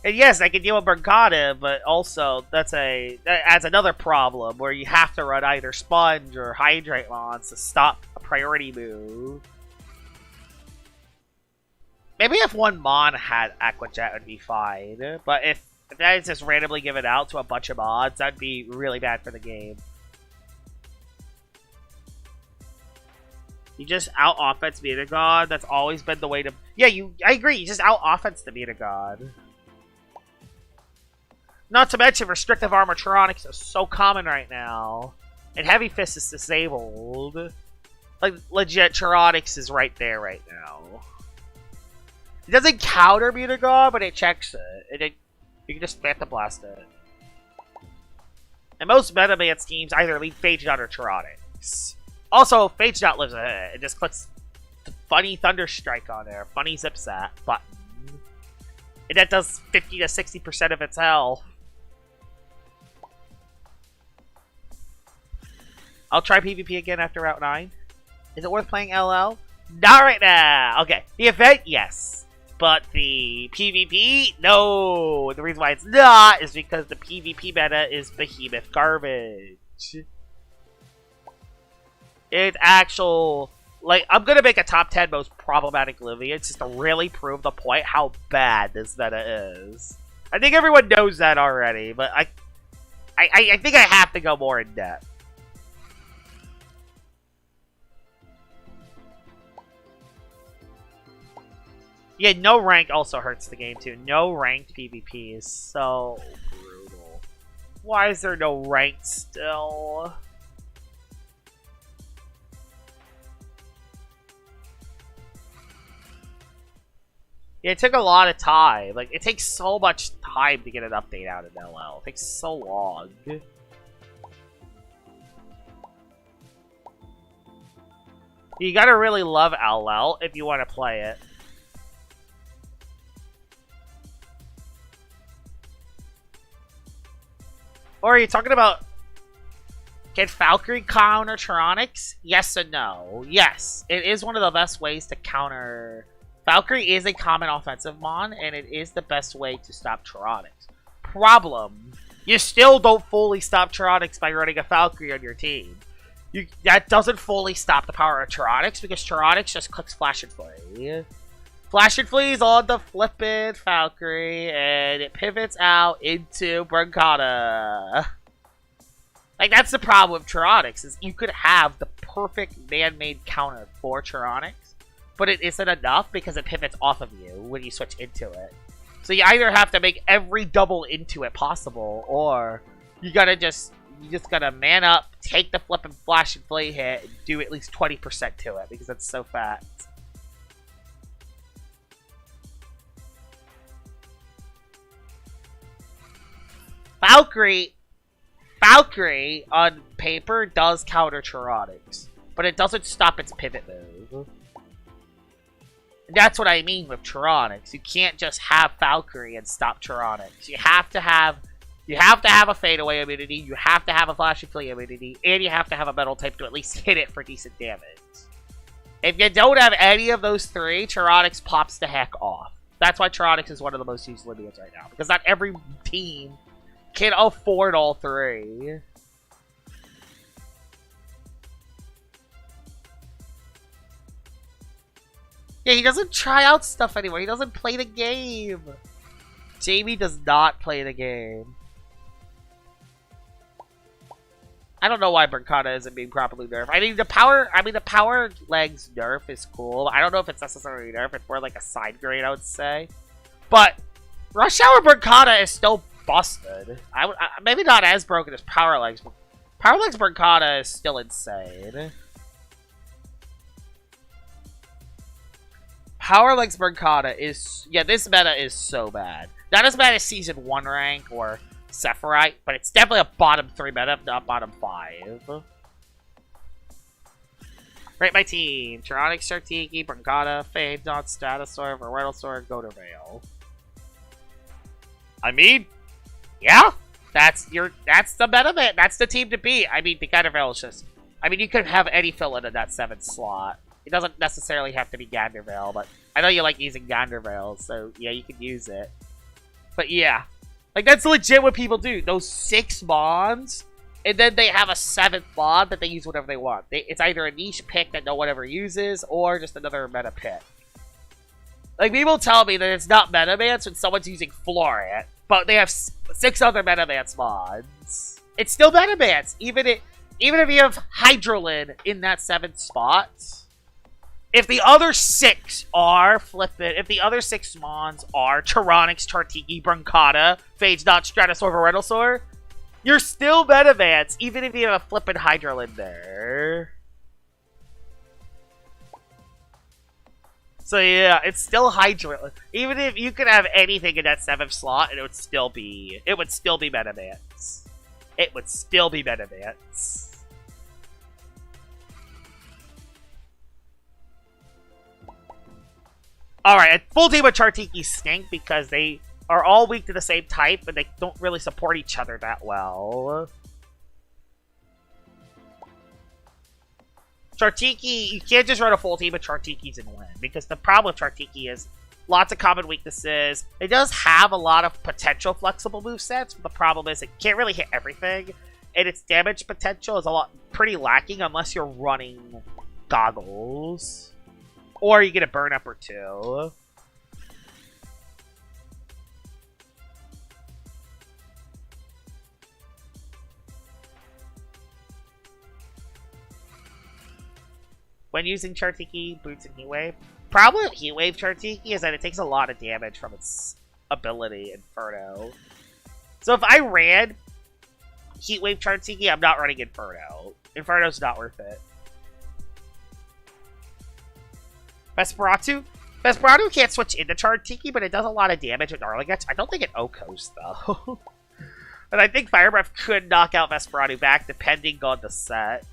And yes, I can deal with Brancata, but also that adds another problem where you have to run either Sponge or Hydrate Mons to stop a priority move. Maybe if one Mon had Aqua Jet would be fine, but if that is just randomly given out to a bunch of mods, that'd be really bad for the game. You just out-offense Mutagon. That's always been the way to... Yeah, I agree. You just out-offense the Mutagon. Not to mention, restrictive armatronics are so common right now. And Heavy Fist is disabled. Like, legit, Tyrannics is right there right now. It doesn't counter Mutagon, but it checks it. You can just Phantom Blast it. And most Meta Man schemes either leave Phage Knot or Tyrannics. Also, Phage Knot lives ahead. It just clicks the funny Thunder Strike on there. Funny Zipsat button. And that does 50 to 60% of its health. I'll try PvP again after Route 9. Is it worth playing LL? Not right now! Okay, the event, yes. But the PvP, no. The reason why it's not is because the PvP meta is behemoth garbage. It's actual... Like, I'm gonna make a top 10 most problematic Loomian just to really prove the point how bad this meta is. I think everyone knows that already, but I think I have to go more in depth. Yeah, no rank also hurts the game too. No ranked PvP is so brutal. Why is there no ranked still? Yeah, it took a lot of time. Like, it takes so much time to get an update out in LL. It takes so long. You gotta really love LL if you want to play it. Or are you talking about... Can Valkyrie counter Tyrannics? Yes and no. Yes, it is one of the best ways to counter Valkyrie is a common offensive mon, and it is the best way to stop Tyranics. Problem, you still don't fully stop Tyranics by running a Valkyrie on your team. That doesn't fully stop the power of Tyranics, because Tyranics just clicks Flash and Flee. Flash and Flee is on the flippin' Valkyrie, and it pivots out into Brancata. Like, that's the problem with Tyranics, is you could have the perfect man-made counter for Tyranics, but it isn't enough because it pivots off of you when you switch into it. So you either have to make every double into it possible, or you just gotta man up, take the flippin' Flash and Flee hit, and do at least 20% to it, because it's so fast. Valkyrie, on paper, does counter Tyranics, but it doesn't stop its pivot move. And that's what I mean with Tyranics. You can't just have Valkyrie and stop Tyranics. You have to have a fadeaway immunity, you have to have a Flash and Flee immunity, and you have to have a metal type to at least hit it for decent damage. If you don't have any of those three, Tyranics pops the heck off. That's why Tyranics is one of the most used Loomians right now, because not every team can afford all three. Yeah, he doesn't try out stuff anymore. He doesn't play the game. Jamie does not play the game. I don't know why Brancata isn't being properly nerfed. I mean, the power legs nerf is cool. I don't know if it's necessarily nerf. It's more like a side grade, I would say. But Rush Hour Brancata is still busted. Maybe not as broken as Power Legs, but Power Legs Brancata is still insane. Power Legs Brancata is... Yeah, this meta is so bad. Not as bad as Season 1 rank or Sephirite, but it's definitely a bottom 3 meta, not bottom 5. Rate my team. Tyranic, Shartiki, Brancata, Fade, Dot, Statosaur, Veretalosaur, Godervale. I mean... Yeah, that's the meta man. That's the team to beat. I mean, the Gandervale is just... I mean, you could have any fill in that 7th slot. It doesn't necessarily have to be Gandervale, but I know you like using Gandervale, so yeah, you can use it. But yeah, like that's legit what people do. Those 6 mons, and then they have a 7th mod that they use whatever they want. It's either a niche pick that no one ever uses, or just another meta pick. Like, people tell me that it's not Metamance when someone's using Florent, but they have 6 other Metamance mods. It's still Metamance, even if you have Hydrolin in that 7th spot. If the other 6 are if the other 6 mons are Tyranics, Chartiki, Brancata, Phage Dot, Stratosaur, Veretalosaur, you're still Metamance, even if you have a flippin' Hydrolin there. So yeah, it's still Hydra. Even if you could have anything in that 7th slot, and it would still be Metamance. It would still be Metamance. Alright, a full team of Chartiki stink because they are all weak to the same type, and they don't really support each other that well. Chartiki, you can't just run a full team of Chartikis and win, because the problem with Chartiki is lots of common weaknesses. It does have a lot of potential flexible movesets, but the problem is it can't really hit everything, and its damage potential is pretty lacking unless you're running goggles. Or you get a burn up or 2. When using Chartiki, Boots, and Heatwave, problem with Heatwave Chartiki is that it takes a lot of damage from its ability, Inferno. So if I ran Heatwave Chartiki, I'm not running Inferno. Inferno's not worth it. Vesperatu? Vesperatu can't switch into Chartiki, but it does a lot of damage with Arligets. I don't think it Okos, though. But I think Fire Breath could knock out Vesperatu back, depending on the set.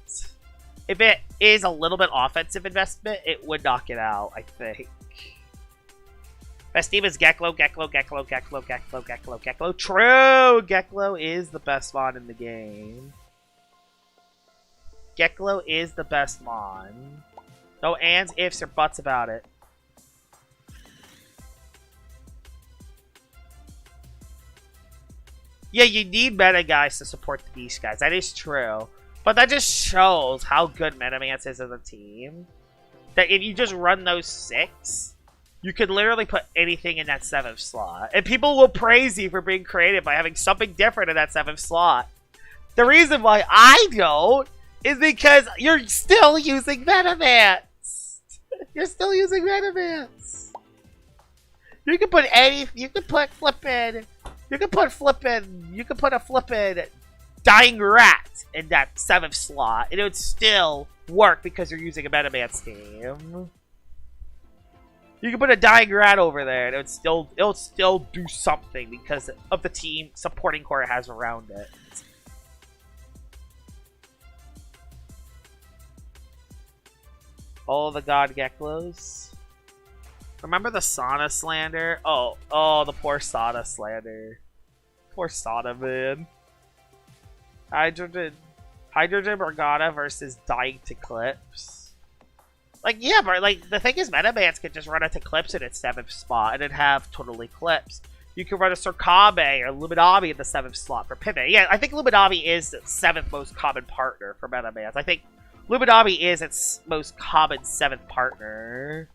If it is a little bit offensive investment, it would knock it out, I think. Best team is Geklo, Geklo, Geklo, Geklo, Geklo, Geklo, Geklo. True! Geklo is the best mon in the game. Geklo is the best mon. No ands, ifs, or buts about it. Yeah, you need meta guys to support the niche guys. That is true. But that just shows how good Metamance is as a team. That if you just run those 6, you could literally put anything in that 7th slot. And people will praise you for being creative by having something different in that 7th slot. The reason why I don't is because you're still using Metamance. You're still using Metamance. You can put any. You can put flippin'. You can put flippin'. You can put a flippin' dying rat in that 7th slot, and it would still work because you're using a Metamance team. You can put a dying rat over there, and it'll still do something because of the team supporting core it has around it. All the God Geklos. Remember the Sauna slander? Oh, the poor Sauna slander. Poor Sauna, man. Hydrogen Morgana versus Dying to Clips. Like, yeah, but like the thing is, Metamance can just run into Clips in its 7th spot and then have Total Eclipse. You can run a Sorkabe or Luminami in the 7th slot for pivot. Yeah, I think Luminami is the 7th most common partner for Metamance. I think Luminami is its most common 7th partner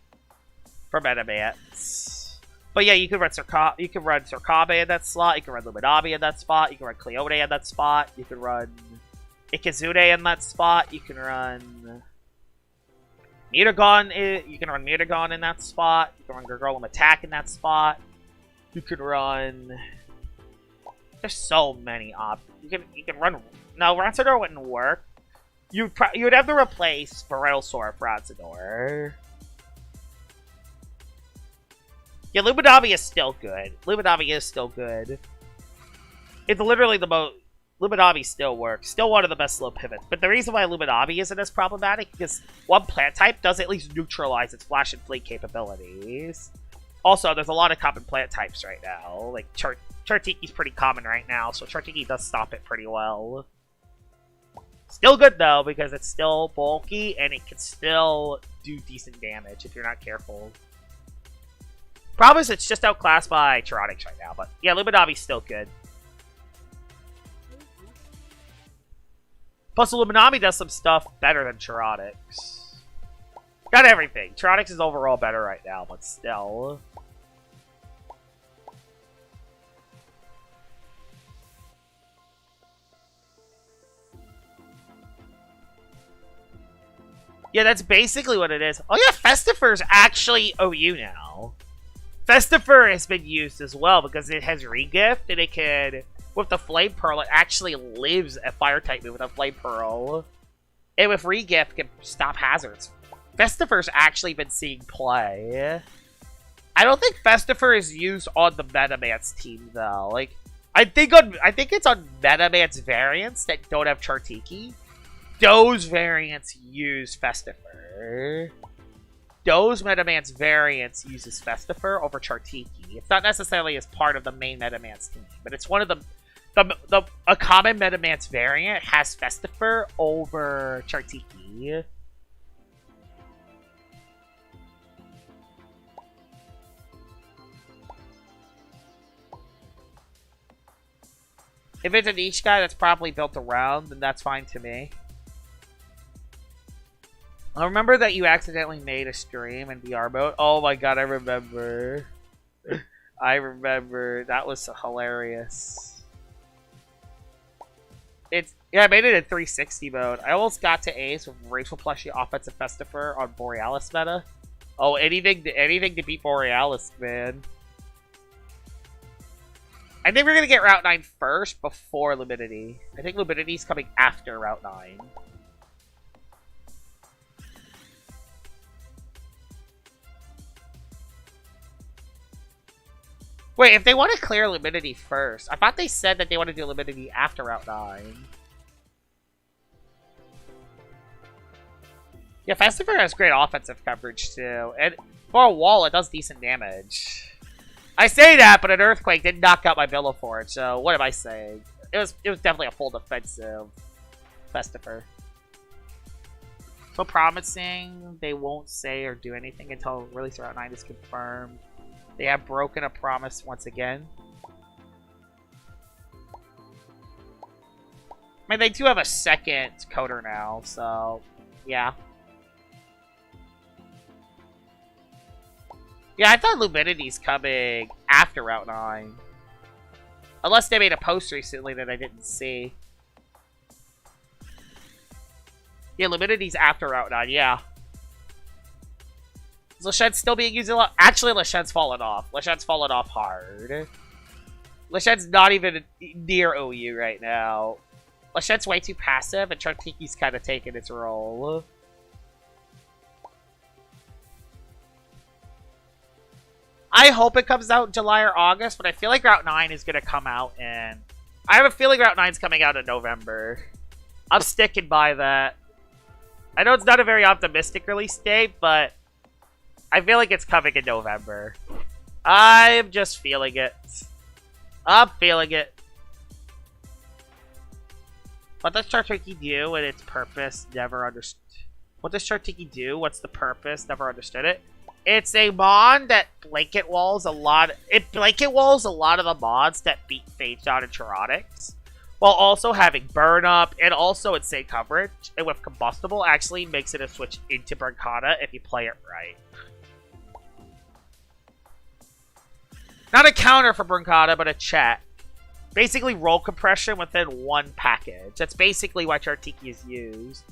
for Metamance. But yeah, you can run Sorkabe in that slot, you can run Luminami in that spot, you can run Cleone in that spot, you can run Ikizune in that spot, you can run Mutagon in that spot, you can run Gargolem Attack in that spot, you could run... There's so many options. You can run... No, Rancidor wouldn't work. You would have to replace Verilsaur for Rancidor. Yeah, Luminami is still good. Luminami is still good. It's literally the most... Luminami still works. Still one of the best slow pivots. But the reason why Luminami isn't as problematic is one plant type does at least neutralize its Flash and Fleet capabilities. Also, there's a lot of common plant types right now. Like, Chartiki's pretty common right now, so Chartiki does stop it pretty well. Still good, though, because it's still bulky, and it can still do decent damage if you're not careful. Problem is, it's just outclassed by Tyrannics right now, but yeah, Luminami's still good. Plus, Luminami does some stuff better than Tyrannics. Got everything. Tyrannics is overall better right now, but still. Yeah, that's basically what it is. Oh yeah, Festifer's actually OU now. Festifer has been used as well because it has regift and it can, with the Flame Pearl, it actually lives a fire type move with a Flame Pearl. And with regift, can stop hazards. Festifer's actually been seeing play. I don't think Festifer is used on the Metamance team though. Like, I think it's on Metamance variants that don't have Chartiki. Those variants use Festifer. Those Metamance variants uses Festifer over Chartiki. It's not necessarily as part of the main Metamance team, but it's one of a common Metamance variant has Festifer over Chartiki. If it's a niche guy that's probably built around, then that's fine to me. I remember that you accidentally made a stream in VR mode. Oh my god, I remember. I remember. That was hilarious. Yeah, I made it in 360 mode. I almost got to Ace with Rachel Plushie Offensive Festifer on Borealis meta. Oh, anything to beat Borealis, man. I think we're gonna get Route 9 first before Luminity. I think Luminity's coming after Route 9. Wait, if they want to clear Luminity first, I thought they said that they want to do Luminity after Route 9. Yeah, Festifer has great offensive coverage too, and for a wall, it does decent damage. I say that, but an Earthquake did knock out my Villafort, so what am I saying? It was definitely a full defensive Festifer. So promising, they won't say or do anything until release Route 9 is confirmed. They have broken a promise once again. I mean, they do have a second coder now, so yeah. Yeah, I thought Luminity's coming after Route 9. Unless they made a post recently that I didn't see. Yeah, Luminity's after Route 9, yeah. Is Lachette's still being used a lot? Actually, Lachette's fallen off. Lachette's fallen off hard. Lachette's not even near OU right now. Lachette's way too passive, and Chartiki's kind of taking its role. I hope it comes out in July or August, but I feel like Route 9 is going to come out in... I have a feeling Route 9 is coming out in November. I'm sticking by that. I know it's not a very optimistic release date, but I feel like it's coming in November. I'm just feeling it. I'm feeling it. What does Chartiki do and its purpose? Never understood. What does Chartiki do? What's the purpose? Never understood it. It's a mod that blanket walls a lot. It blanket walls a lot of the mods that beat Phage Out and Chaotix, while also having burn up and also insane coverage. And with combustible, actually makes it a switch into Brancata if you play it right. Not a counter for Brancata, but a check. Basically, roll compression within one package. That's basically why Chartiki is used.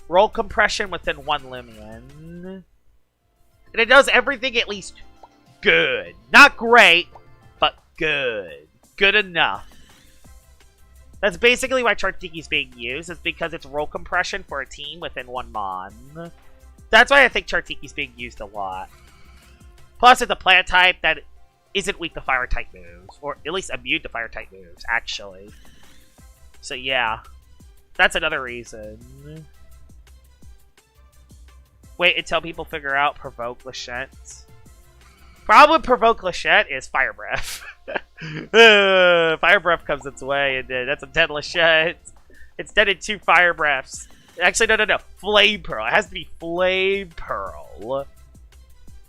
Roll compression within one Loomian. And it does everything at least good. Not great, but good. Good enough. That's basically why Chartiki is being used. It's because it's roll compression for a team within one mon. That's why I think Chartiki is being used a lot. Plus, it's a plant type that isn't weak to fire type moves. Or at least immune to fire type moves, actually. So yeah. That's another reason. Wait until people figure out Provoke Lachette. Problem with Provoke Lachette is Fire Breath. Fire Breath comes its way, and that's a dead Lachette. It's dead in 2 Fire Breaths. Actually, no. Flame Pearl. It has to be Flame Pearl.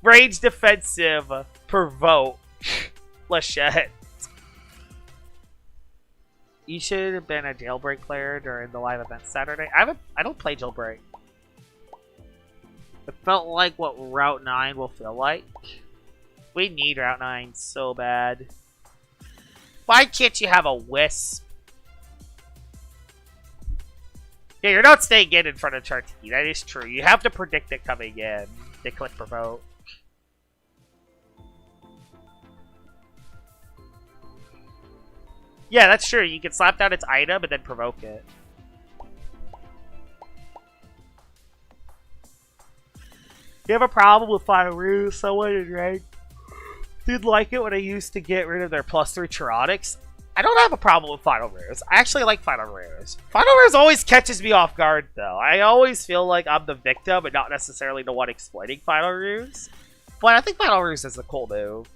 Range defensive. Provoke Lachette. You should have been a Jailbreak player during the live event Saturday. I don't play Jailbreak. It felt like what Route 9 will feel like. We need Route 9 so bad. Why can't you have a Wisp? Yeah, you're not staying in front of Chartiki. That is true. You have to predict it coming in. They click Provoke. Yeah, that's true. You can slap down its item and then provoke it. You have a problem with Final Ruse? Someone in rank didn't like it when I used to get rid of their +3 Chaotix. I don't have a problem with Final Ruse. I actually like Final Ruse. Final Ruse always catches me off guard, though. I always feel like I'm the victim and not necessarily the one exploiting Final Ruse. But I think Final Ruse is a cool move.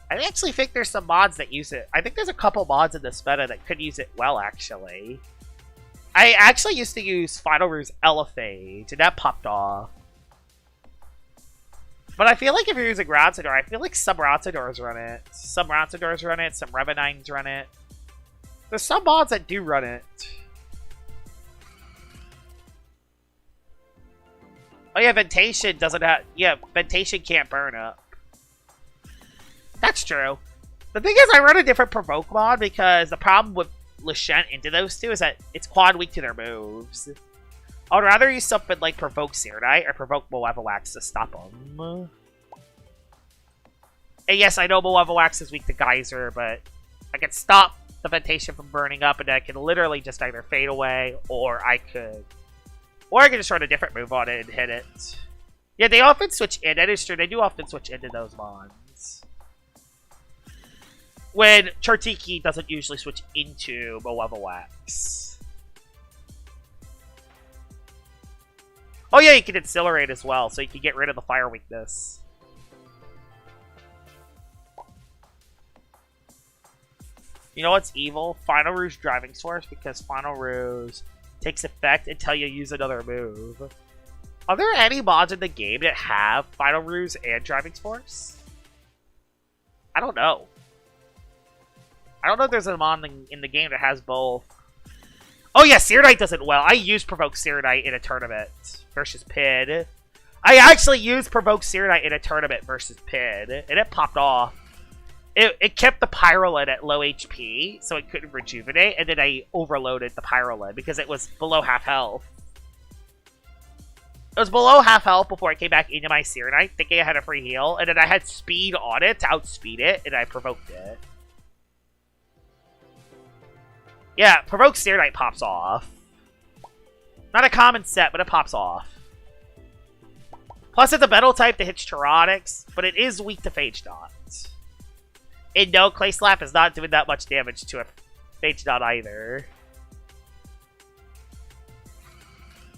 I actually think there's some mods that use it. I think there's a couple mods in this meta that could use it well, actually. I actually used to use Final Ruse Elephage, and that popped off. But I feel like if you're using Ratsador, I feel like some Ratsadors run it. Some Ratsadors run it, some Revenines run it. There's some mods that do run it. Oh yeah, Ventation doesn't have... Yeah, Ventation can't burn up. That's true. The thing is, I run a different Provoke mod because the problem with Lachette into those two is that it's quad weak to their moves. I would rather use something like Provoke Serenite or Provoke Malevolence to stop them. And yes, I know Malevolence is weak to Geyser, but I can stop the Ventation from burning up, and then I can literally just either fade away, or I could just run a different move on it and hit it. Yeah, they often switch in. That is true. They do often switch into those mons. When Chartiki doesn't usually switch into Malevolence. Oh yeah, you can Incinerate as well, so you can get rid of the fire weakness. You know what's evil? Final Ruse Driving Source, because Final Ruse takes effect until you use another move. Are there any mods in the game that have Final Ruse and Driving Force? I don't know. I don't know if there's a mod in the game that has both. Oh yeah, Searadite does it well. I used Provoke Searadite in a tournament versus Pid. I actually used Provoke Searadite in a tournament versus Pid, and it popped off. It kept the Pyrolid at low HP, so it couldn't rejuvenate, and then I overloaded the Pyrolid because it was below half health. It was below half health before it came back into my Searadite, thinking I had a free heal, and then I had speed on it to outspeed it, and I provoked it. Yeah, Provoke Searadite pops off. Not a common set, but it pops off. Plus, it's a metal type that hits Tyrannics, but it is weak to Phage Knot. And no, Clay Slap is not doing that much damage to a Phage Knot either.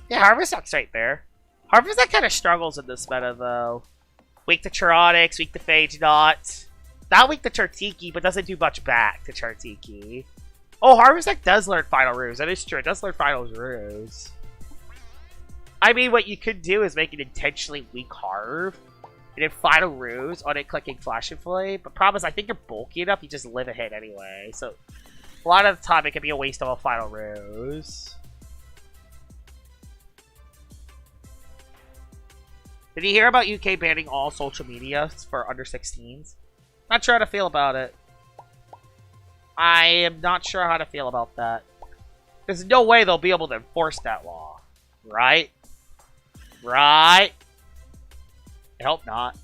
Yeah, Harvestok's right there. Harvestok kind of struggles in this meta, though. Weak to Tyrannics, weak to Phage Knot. Not weak to Chartiki, but doesn't do much back to Chartiki. Oh, Harvestok does learn Final Ruse. That is true. It does learn Final Ruse. I mean, what you could do is make an intentionally weak Harv. And then Final Ruse on it clicking Flash and Flame. But problem is, I think you're bulky enough, you just live a hit anyway. So, a lot of the time, it can be a waste of a Final Ruse. Did you hear about UK banning all social media for under 16s? Not sure how to feel about it. I am not sure how to feel about that. There's no way they'll be able to enforce that law. Right? Right? I hope not.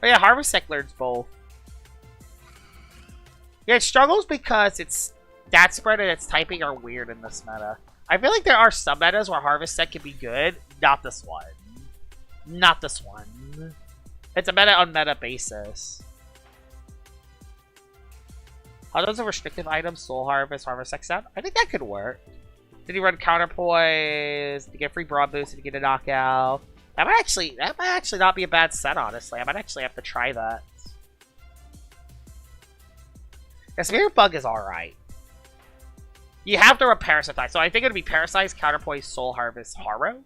But yeah, Harvestok learns both. Yeah, it struggles because its stat spread and its typing are weird in this meta. I feel like there are some metas where Harvestok can be good. Not this one. Not this one. It's a meta on meta basis. Are those a restrictive items? Soul Harvest, Harvestok set? I think that could work. Did he run counterpoise to get free broad boost and get a knockout? That might actually not be a bad set, honestly. I might actually have to try that. Yeah, Spirit Bug is alright. You have to run Parasite, so I think it would be Parasite, Counterpoise, Soul Harvest, Harrow.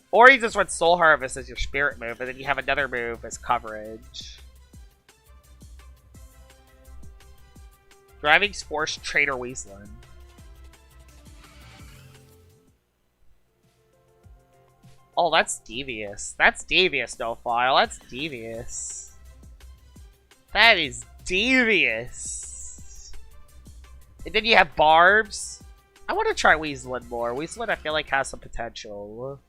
Or you just run Soul Harvest as your Spirit move, and then you have another move as coverage. Driving Force, Trader Weasland. Oh, that's devious. That's devious, no file. That's devious. That is devious. And then you have Barbs. I want to try Weasland more. Weasland, I feel like, has some potential.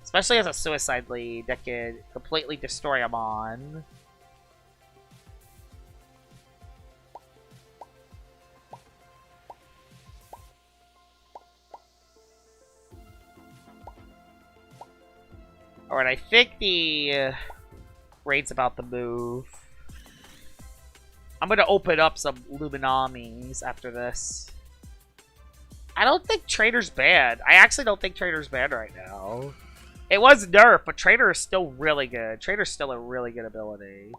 Especially as a suicide lead that can completely destroy him on. Alright, I think the raid's about the move. I'm gonna open up some Luminamis after this. I don't think Trader's bad. I actually don't think Trader's bad right now. It was nerfed, but Trader is still really good. Trader's still a really good ability.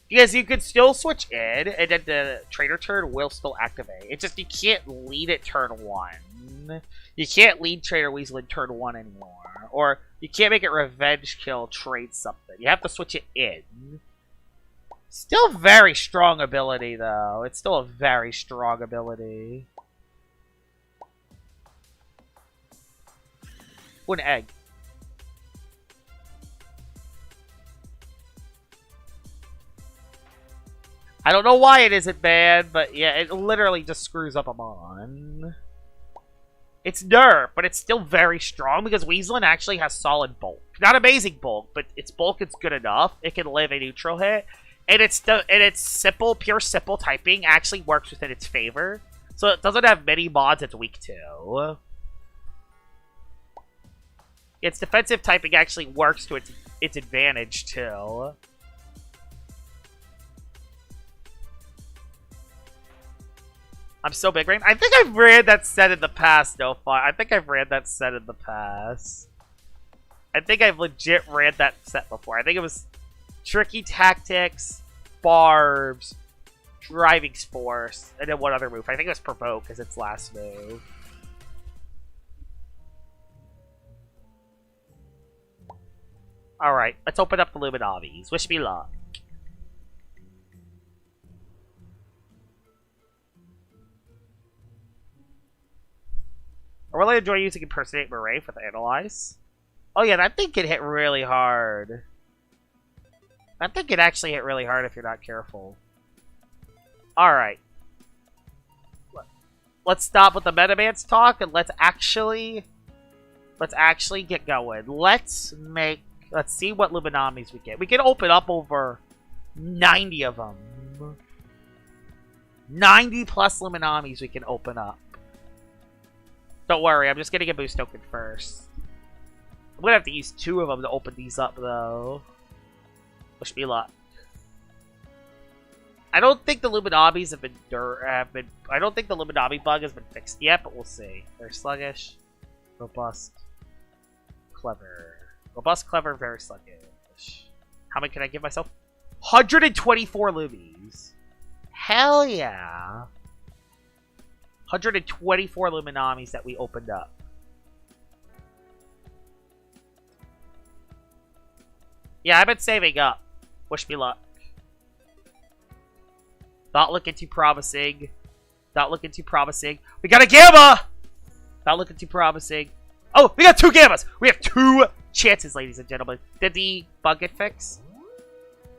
Because you could still switch in, and then the Trader turn will still activate. It's just you can't lead it turn 1. You can't lead Trader Weasel in turn 1 anymore. Or you can't make it revenge kill, trade something. You have to switch it in. Still very strong ability, though. It's still a very strong ability. Ooh, an egg. I don't know why it isn't bad, but yeah, it literally just screws up a mon. It's nerfed, but it's still very strong because Weasland actually has solid bulk. Not amazing bulk, but its bulk is good enough. It can live a neutral hit. And its simple, pure simple typing actually works within its favor. So it doesn't have many mods it's weak to. Its defensive typing actually works to its advantage too. I'm so big brain. I think I've ran that set in the past, no fun. I think I've ran that set in the past. I think I've legit ran that set before. I think it was Tricky Tactics, Barbs, Driving Force, and then one other move. I think it was Provoke as its last move. Alright, let's open up the Luminamis. Wish me luck. I really enjoy using Impersonate Murray for the Analyze. Oh yeah, that thing can hit really hard. That thing can actually hit really hard if you're not careful. Alright. Let's stop with the Metamance talk and let's actually get going. Let's see what Luminamis we get. We can open up over 90 of them. 90 plus Luminamis we can open up. Don't worry, I'm just getting a boost token first. I'm gonna have to use 2 of them to open these up though. Wish me luck. I don't think the Luminamis have been. I don't think the Luminami bug has been fixed yet, but we'll see. They're sluggish, robust, clever. Robust, clever, very sluggish. How many can I give myself? 124 Lumies. Hell yeah. 124 Luminamis that we opened up. Yeah, I've been saving up. Wish me luck. Not looking too promising. Not looking too promising. We got a Gamma! Not looking too promising. Oh, we got 2 Gammas! We have 2 chances, ladies and gentlemen. Did the bug get fixed?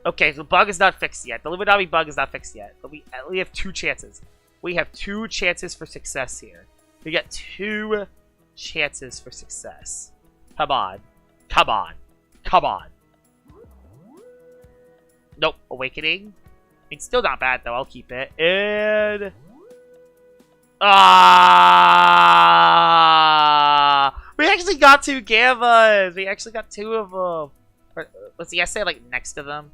Okay, so the bug is not fixed yet. The Luminami bug is not fixed yet. But we have 2 chances. We have 2 chances for success here. We got 2 chances for success. Come on. Come on. Come on. Nope. Awakening. It's still not bad, though. I'll keep it. And... we actually got 2 Gammas! We actually got 2 of them. Was the essay, like, next to them?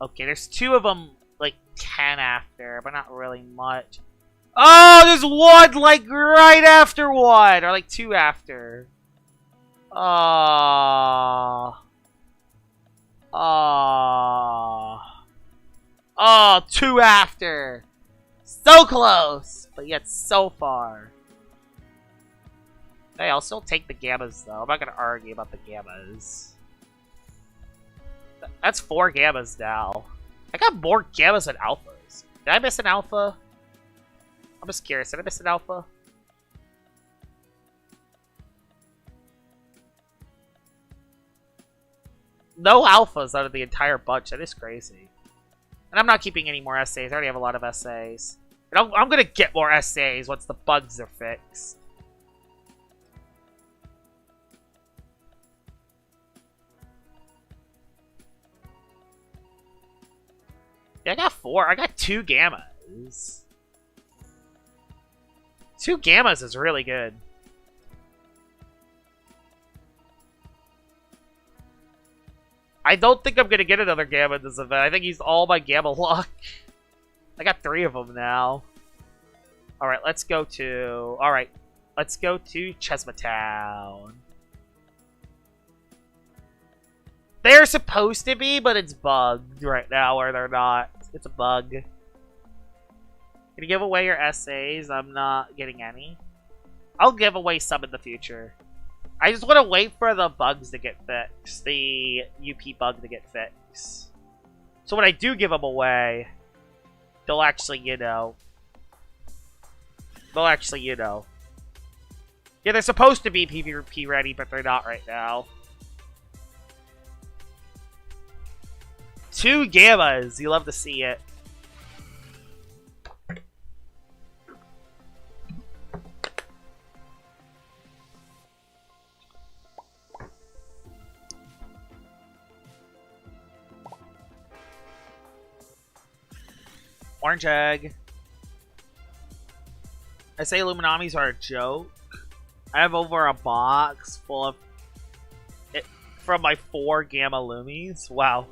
Okay, there's 2 of them, like, 10 after, but not really much. Oh, there's 1, like, right after 1! Or, like, 2 after. Oh. Oh. Oh, 2 after. So close, but yet so far. Hey, I'll still take the Gammas, though. I'm not going to argue about the Gammas. That's 4 Gammas now. I got more Gammas than Alphas. Did I miss an Alpha? I'm just curious. Did I miss an Alpha? No Alphas out of the entire bunch. That is crazy. And I'm not keeping any more essays. I already have a lot of essays. And I'm going to get more essays once the bugs are fixed. Yeah, I got 4. I got 2 Gammas. 2 Gammas is really good. I don't think I'm going to get another Gamma in this event. I think he's all my Gamma luck. I got 3 of them now. Alright, let's go to... Alright, let's go to Chesma Town. They're supposed to be, but it's bugged right now, or they're not. It's a bug. Can you give away your essays? I'm not getting any. I'll give away some in the future. I just want to wait for the bugs to get fixed. The UP bug to get fixed. So when I do give them away, they'll actually, you know... Yeah, they're supposed to be PvP ready, but they're not right now. 2 Gammas! You love to see it. Orange egg. I say Luminamis are a joke. I have over a box full of it from my 4 Gamma Lumies. Wow.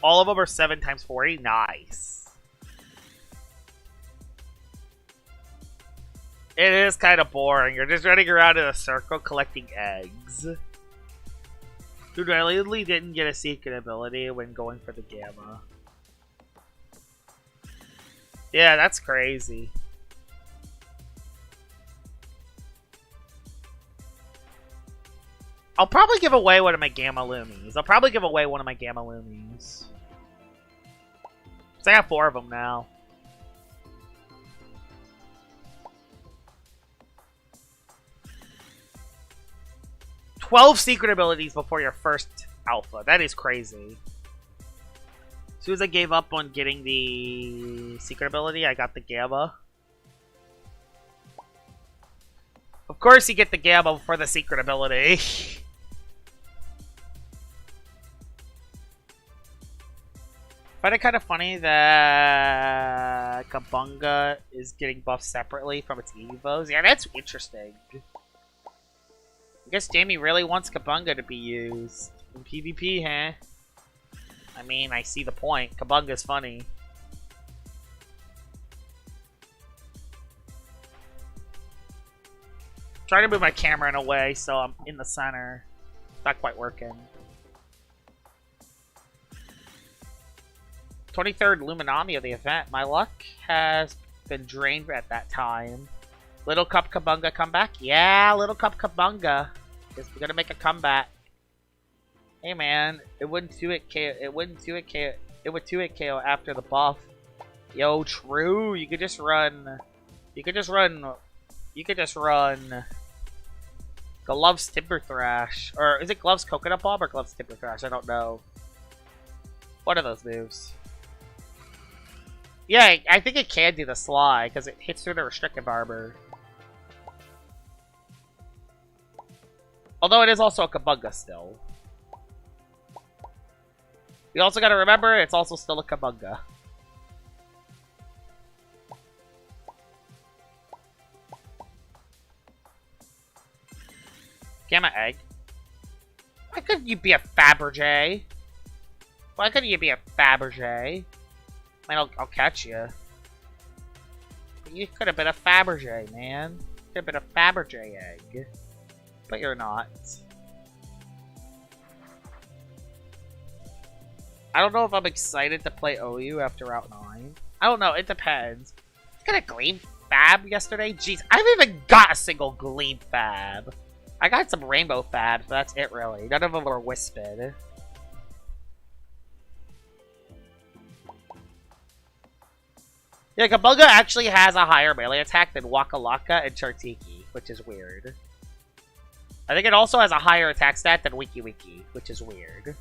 All of them are 7 times 40. Nice. It is kind of boring. You're just running around in a circle collecting eggs. Dude, I literally didn't get a secret ability when going for the Gamma. Yeah, that's crazy. I'll probably give away one of my Gamma Lumies. So I have 4 of them now. 12 secret abilities before your first alpha. That is crazy. As soon as I gave up on getting the secret ability, I got the Gamma. Of course you get the Gamma for the secret ability. I find it kind of funny that Kabunga is getting buffed separately from its Evos. Yeah, that's interesting. I guess Jamie really wants Kabunga to be used in PvP, huh? I mean, I see the point. Kabunga's funny. Trying to move my camera in a way so I'm in the center. Not quite working. 23rd Luminami of the event. My luck has been drained at that time. Little Cup Kabunga comeback? Yeah, Little Cup Kabunga. Guess we're gonna make a comeback. Hey man, it wouldn't 2-hit KO. It wouldn't 2-hit KO. It would 2-hit KO after the buff. Yo, true. You could just run. You could just run. You could just run. Gloves Timber Thrash. Or is it Gloves Coconut Bomb or Gloves Timber Thrash? I don't know. What are those moves? Yeah, I think it can do the Sly, because it hits through the restrictive armor. Although it is also a Kabunga still. You also gotta remember, it's also still a Kabunga. Gamma Egg. Why couldn't you be a Fabergé? Why couldn't you be a Fabergé? I mean, I'll catch you. But you could have been a Fabergé, man. Could have been a Fabergé egg. But you're not. I don't know if I'm excited to play OU after Route 9. I don't know, it depends. I got a Gleam Fab yesterday? Jeez, I haven't even got a single Gleam Fab. I got some Rainbow Fabs, but that's it really. None of them were Wisped. Yeah, Kabunga actually has a higher melee attack than Waka Laka and Chartiki, which is weird. I think it also has a higher attack stat than Wiki Wiki, which is weird.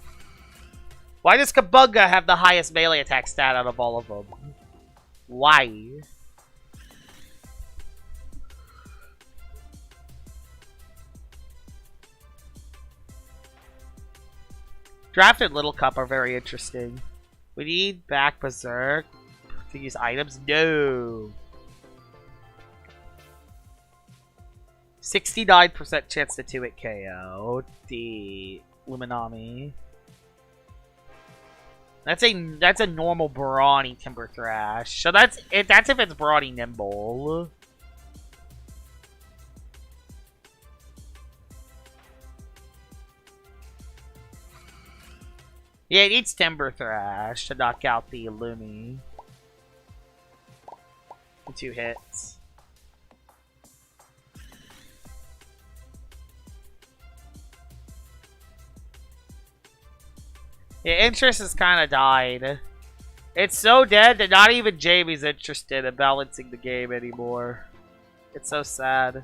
Why does Kabunga have the highest melee attack stat out of all of them? Why? Draft and Little Cup are very interesting. We need back Berserk to use items? No. 69% chance to 2-hit KO the Luminami. That's a normal brawny Timber Thrash. So that's if it's brawny nimble. Yeah, it needs Timber Thrash to knock out the Lumi. 2 hits. Yeah, interest has kind of died. It's so dead that not even Jamie's interested in balancing the game anymore. It's so sad.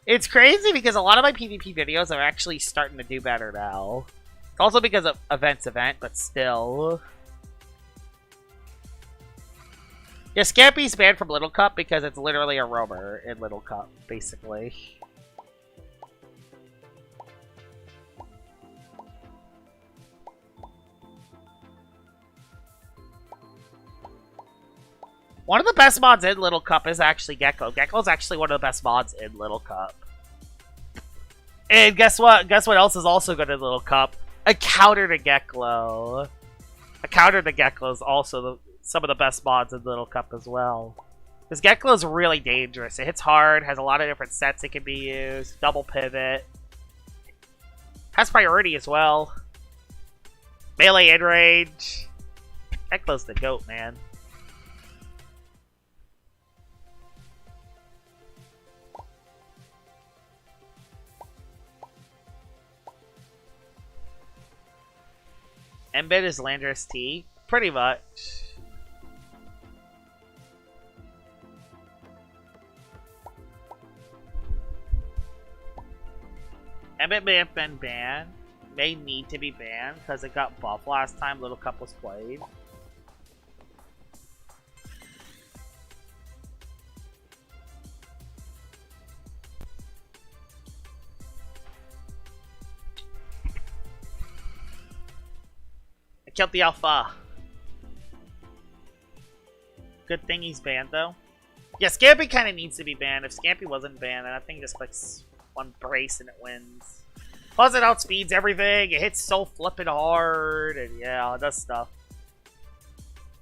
It's crazy because a lot of my PvP videos are actually starting to do better now. It's also because of event, but still. Yeah, Scampy's banned from Little Cup because it's literally a roamer in Little Cup, basically. One of the best mods in Little Cup is actually Gecko. Gecko's actually one of the best mods in Little Cup. And guess what? Guess what else is also good in Little Cup? A counter to Geklo. A counter to Geklo is also some of the best mods in Little Cup as well. Because Geklo is really dangerous. It hits hard, has a lot of different sets it can be used, double pivot. Has priority as well. Melee in range. Geklo's the GOAT, man. Embed is Landorus T? Pretty much. Embit may have been banned. May need to be banned because it got buffed last time Little Cup was played. I killed the alpha. Good thing he's banned though. Yeah, Scampy kind of needs to be banned. If Scampy wasn't banned, then I think he just clicks one brace and it wins. Plus it outspeeds everything. It hits so flippin' hard, and yeah, it does stuff.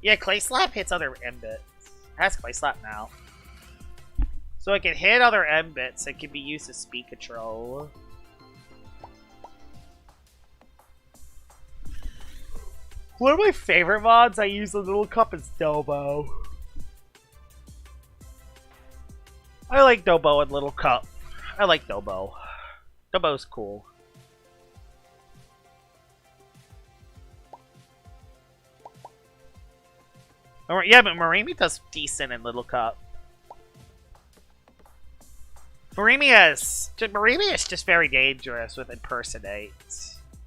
Yeah, Clay Slap hits other M-bits. It has Clay Slap now. So it can hit other M-bits. It can be used as speed control. One of my favorite mods I use the Little Cup is Dobo. I like Dobo and Little Cup. I like Dobo. Dobo's cool. Yeah, but Marimi does decent in Little Cup. Marimi is just very dangerous with impersonate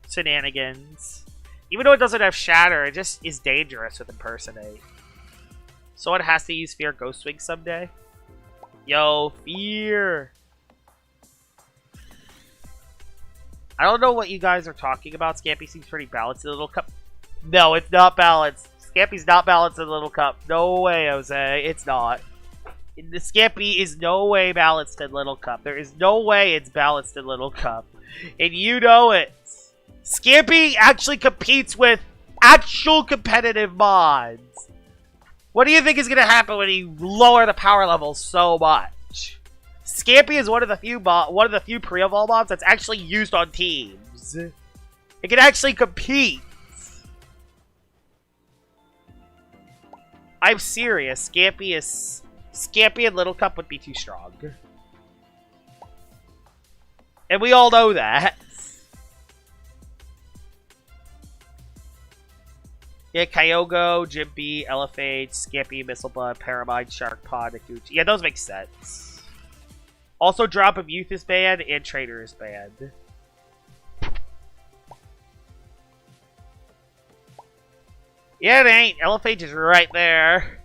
shenanigans. Even though it doesn't have Shatter, it just is dangerous with impersonate. So it has to use Fear Ghost Wing someday. Yo, Fear! I don't know what you guys are talking about. Scampy seems pretty balanced in Little Cup. No, it's not balanced. Scampy's not balanced in Little Cup. No way, Jose. It's not. The Scampy is no way balanced in Little Cup. There is no way it's balanced in Little Cup. And you know it. Scampy actually competes with actual competitive mods. What do you think is going to happen when you lower the power level so much? Scampy is one of the few pre-evolve mobs that's actually used on teams. It can actually compete. I'm serious. Scampy and Little Cup would be too strong. And we all know that. Yeah, Kyogre, Jimpy, Elephant, Scampy, Mistlebud, Paramine, Sharkpod, Akuchi. Yeah, those make sense. Also, Drop of Youth is banned, and Trader is banned. Yeah, it ain't. Elephant is right there.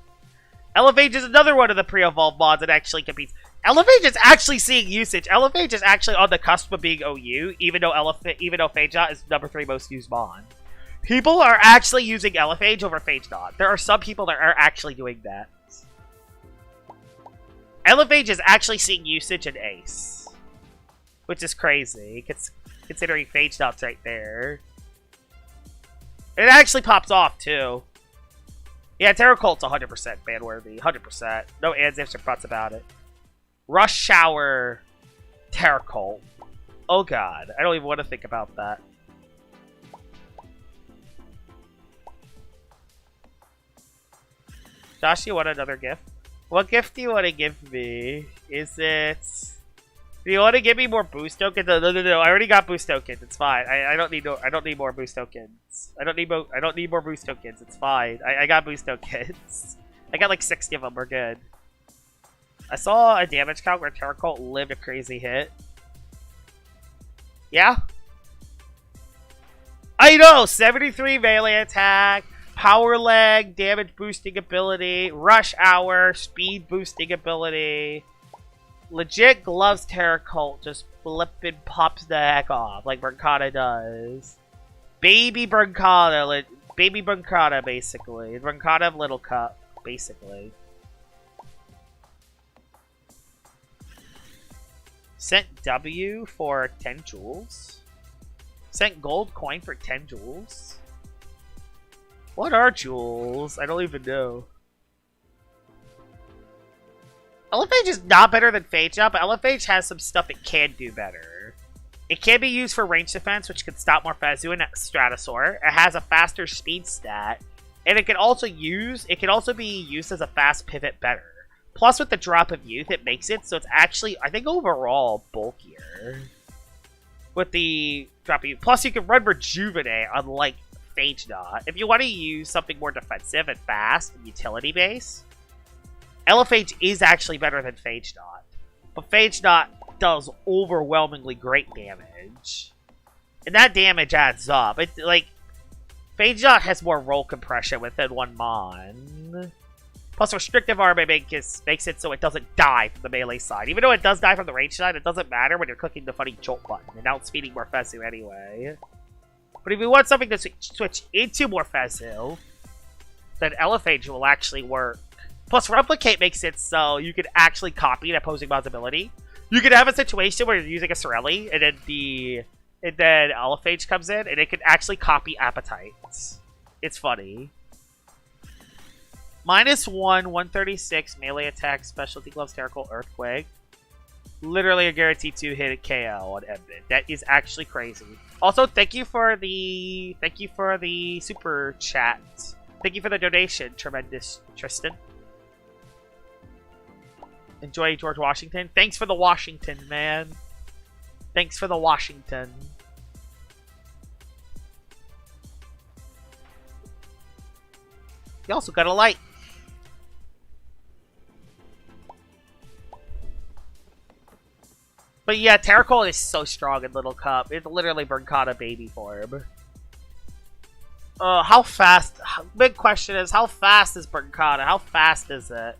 Elephant is another one of the pre-evolved mods that actually competes. Elephant is actually seeing usage. Elephant is actually on the cusp of being OU, even though Phageot is #3 most used mod. People are actually using Elephant over Phageot. There are some people that are actually doing that. Elephant is actually seeing usage in Ace, which is crazy, considering Phageot's right there. It actually pops off, too. Yeah, Terror Cult's 100% ban-worthy. 100%. No ands, ifs, or buts about it. Rush Shower Terror Cult. Oh god, I don't even want to think about that. Josh, you want another gift? What gift do you want to give me? Is it... Do you want to give me more boost tokens? No. I already got boost tokens. It's fine. I don't need more boost tokens. I don't need more boost tokens. It's fine. I got boost tokens. I got like 60 of them. We're good. I saw a damage count where Terror Cult lived a crazy hit. Yeah? I know! 73 melee attack, power leg, damage boosting ability, rush hour, speed boosting ability. Legit gloves Terror Cult just flippin' pops the heck off like Brancata does. Baby Brancata, basically. Brancata of Little Cup, basically. Sent W for 10 jewels. Sent gold coin for 10 jewels. What are jewels? I don't even know. Elephage is not better than Phageot, but Elephage has some stuff it can do better. It can be used for range defense, which can stop Morphezu and Stratosaur. It has a faster speed stat. And it can also be used as a fast pivot better. Plus, with the Drop of Youth, it makes it so it's actually, I think, overall bulkier. With the Drop of Youth. Plus, you can run Rejuvenate, unlike Phageot. If you want to use something more defensive and fast and utility-based, Elephage is actually better than Phageot. But Phageot Shot does overwhelmingly great damage. And that damage adds up. It, like, Phase Shot has more roll compression within one mon. Plus, Restrictive Armor makes it so it doesn't die from the melee side. Even though it does die from the range side, it doesn't matter when you're clicking the funny jolt button. And now it's feeding Morphesu anyway. But if you want something to switch into Morphesu, then Elephage will actually work. Plus, Replicate makes it so you can actually copy an opposing mon's ability. You could have a situation where you're using a Sorelli, and then Elephage comes in, and it can actually copy Appetites. It's funny. -1, 136, melee attack, specialty gloves, Terracold, Earthquake. Literally a guaranteed 2-hit KO on Emden. That is actually crazy. Also, thank you for the super chat. Thank you for the donation, tremendous Tristan. Enjoy George Washington. Thanks for the Washington, man. Thanks for the Washington. You also got a light. But yeah, Terracold is so strong in Little Cup. It's literally Bernkata baby form. How fast? Big question is, how fast is Bernkata? How fast is it?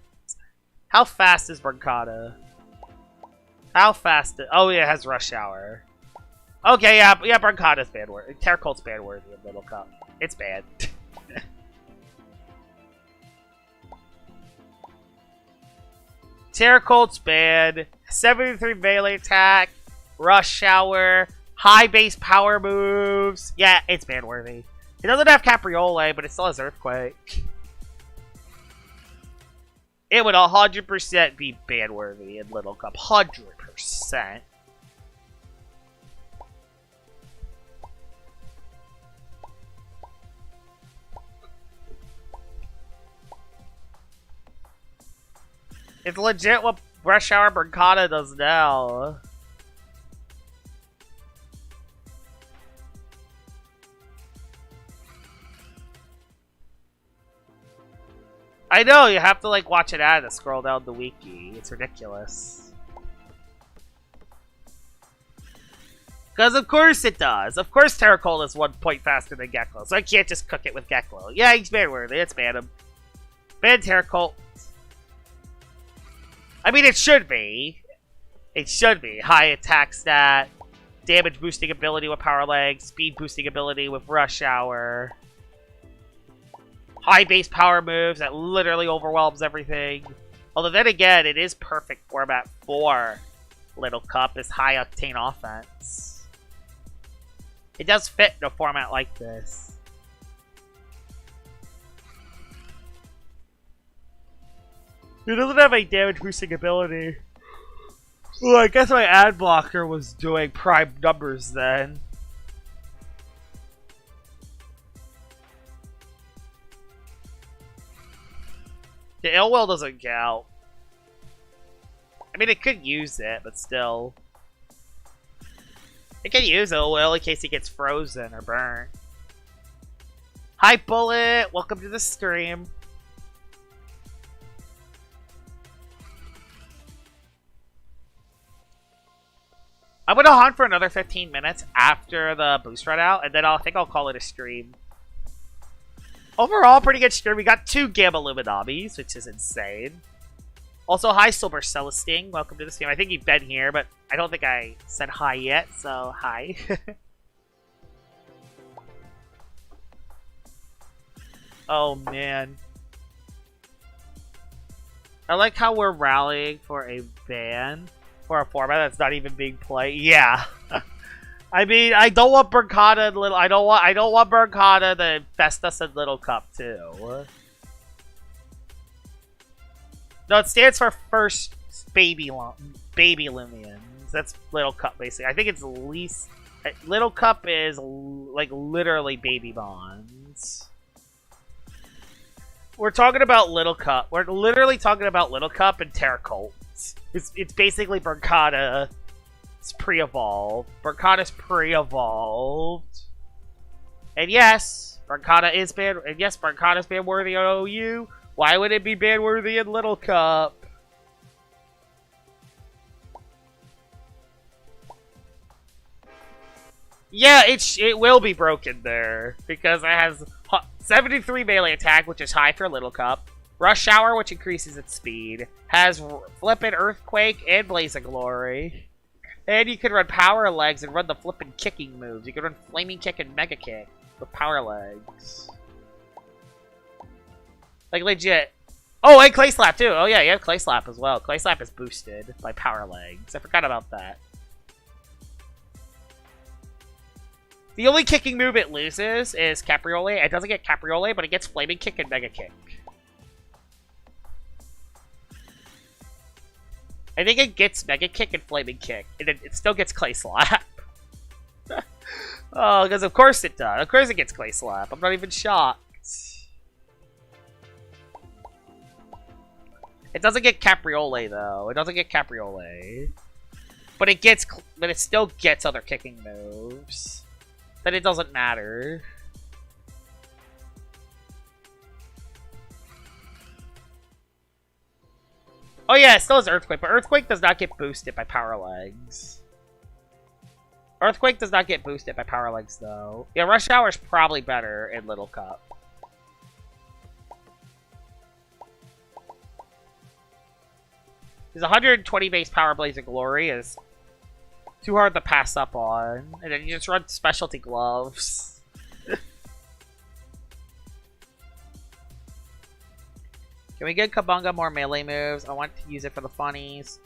How fast is Bernkata? How fast? Oh yeah, it has Rush Hour. Okay, yeah, Bernkata's ban worthy. Terracold's ban worthy in Little Cup. It's bad. Terracold's bad. 73 melee attack, Rush Hour, high base power moves. Yeah, it's ban worthy. It doesn't have Capriole, but it still has Earthquake. It would 100% be ban worthy in Little Cup. 100%. It's legit what Rush Hour Bernkata does now. I know, you have to like watch an ad to scroll down the wiki. It's ridiculous. Because of course it does. Of course Terracold is 1 point faster than Geklo, so I can't just cook it with Geklo. Yeah, he's ban worthy. Let's ban him. Ban Terracold. I mean, it should be. It should be. High attack stat, damage boosting ability with Power Leg, speed boosting ability with Rush Hour, high base power moves that literally overwhelms everything. Although then again, it is perfect format for Little Cup, is high octane offense. It does fit in a format like this. It doesn't have a damage boosting ability. Well, I guess my ad blocker was doing prime numbers then. The Ill Will doesn't count. I mean, it could use it, but still. It can use Ill Will in case he gets frozen or burnt. Hi, Bullet! Welcome to the stream. I'm gonna hunt for another 15 minutes after the boost run out, and then I think I'll call it a stream. Overall, pretty good stream. We got 2 Gamma Luminamis, which is insane. Also, hi, Silver Celestine. Welcome to the stream. I think you've been here, but I don't think I said hi yet, so hi. Oh, man. I like how we're rallying for a ban. For a format that's not even being played. Yeah. I mean, I don't want Bernkata in Little. I don't want Bernkata to infest us in Little Cup too. No, it stands for First Baby Loomians. That's Little Cup basically. I think it's least. Little Cup is like literally baby bonds. We're talking about Little Cup. We're literally talking about Little Cup and Terracold. It's basically Bernkata. It's pre-evolved. Bernkata's pre-evolved. And yes, Bernkata is ban. And yes, Bernkata's ban worthy on OU. Why would it be ban worthy in Little Cup? Yeah, it will be broken there because it has 73 melee attack, which is high for Little Cup. Rush Shower, which increases its speed. Has Flippin' Earthquake and Blaze of Glory. And you can run Power Legs and run the Flippin' Kicking moves. You can run Flaming Kick and Mega Kick with Power Legs. Like, legit. Oh, and Clay Slap, too. Oh, yeah, you have Clay Slap as well. Clay Slap is boosted by Power Legs. I forgot about that. The only kicking move it loses is Capriole. It doesn't get Capriole, but it gets Flaming Kick and Mega Kick. I think it gets Mega Kick and Flaming Kick, and it still gets Clay Slap. Oh, because of course it does. Of course it gets Clay Slap. I'm not even shocked. It doesn't get Capriole, though. It doesn't get Capriole. But it still gets other kicking moves. Then it doesn't matter. Oh yeah, it still has Earthquake, but Earthquake does not get boosted by Power Legs. Earthquake does not get boosted by Power Legs, though. Yeah, Rush Hour is probably better in Little Cup. His 120 base Power Blaze of Glory is too hard to pass up on. And then you just run Specialty Gloves. Can we get Kabunga more melee moves? I want to use it for the funnies.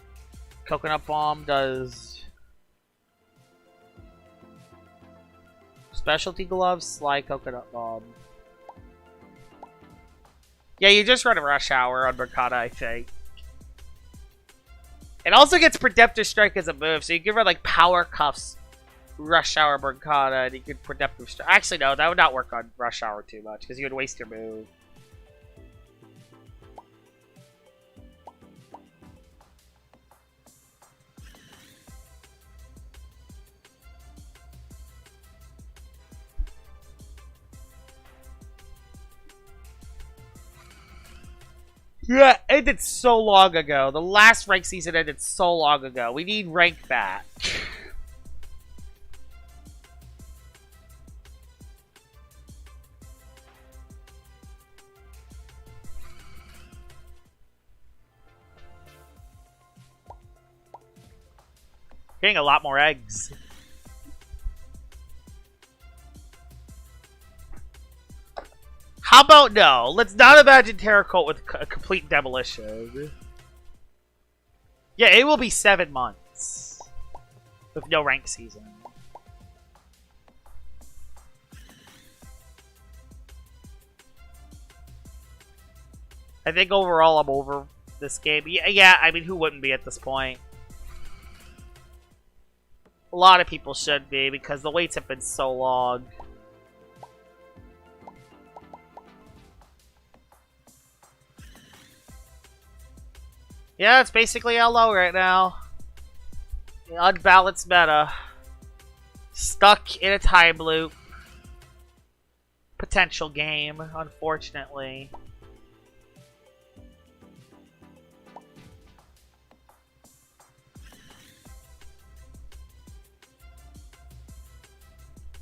Coconut Bomb does... Specialty Gloves, Slide Coconut Bomb. Yeah, you just run a Rush Hour on Mercata, I think. It also gets Redemptive Strike as a move, so you can run like Power Cuffs, Rush Hour, Mercata, and you can Redemptive Strike. Actually, no, that would not work on Rush Hour too much, because you would waste your move. Yeah, it ended so long ago. The last rank season ended so long ago. We need rank back. Getting a lot more eggs. How about no? Let's not imagine Terracotta with a complete demolition. Yeah, it will be 7 months. With no rank season. I think overall I'm over this game. Yeah, I mean, who wouldn't be at this point? A lot of people should be, because the waits have been so long. Yeah, it's basically LO right now. The unbalanced meta. Stuck in a time loop. Potential game, unfortunately.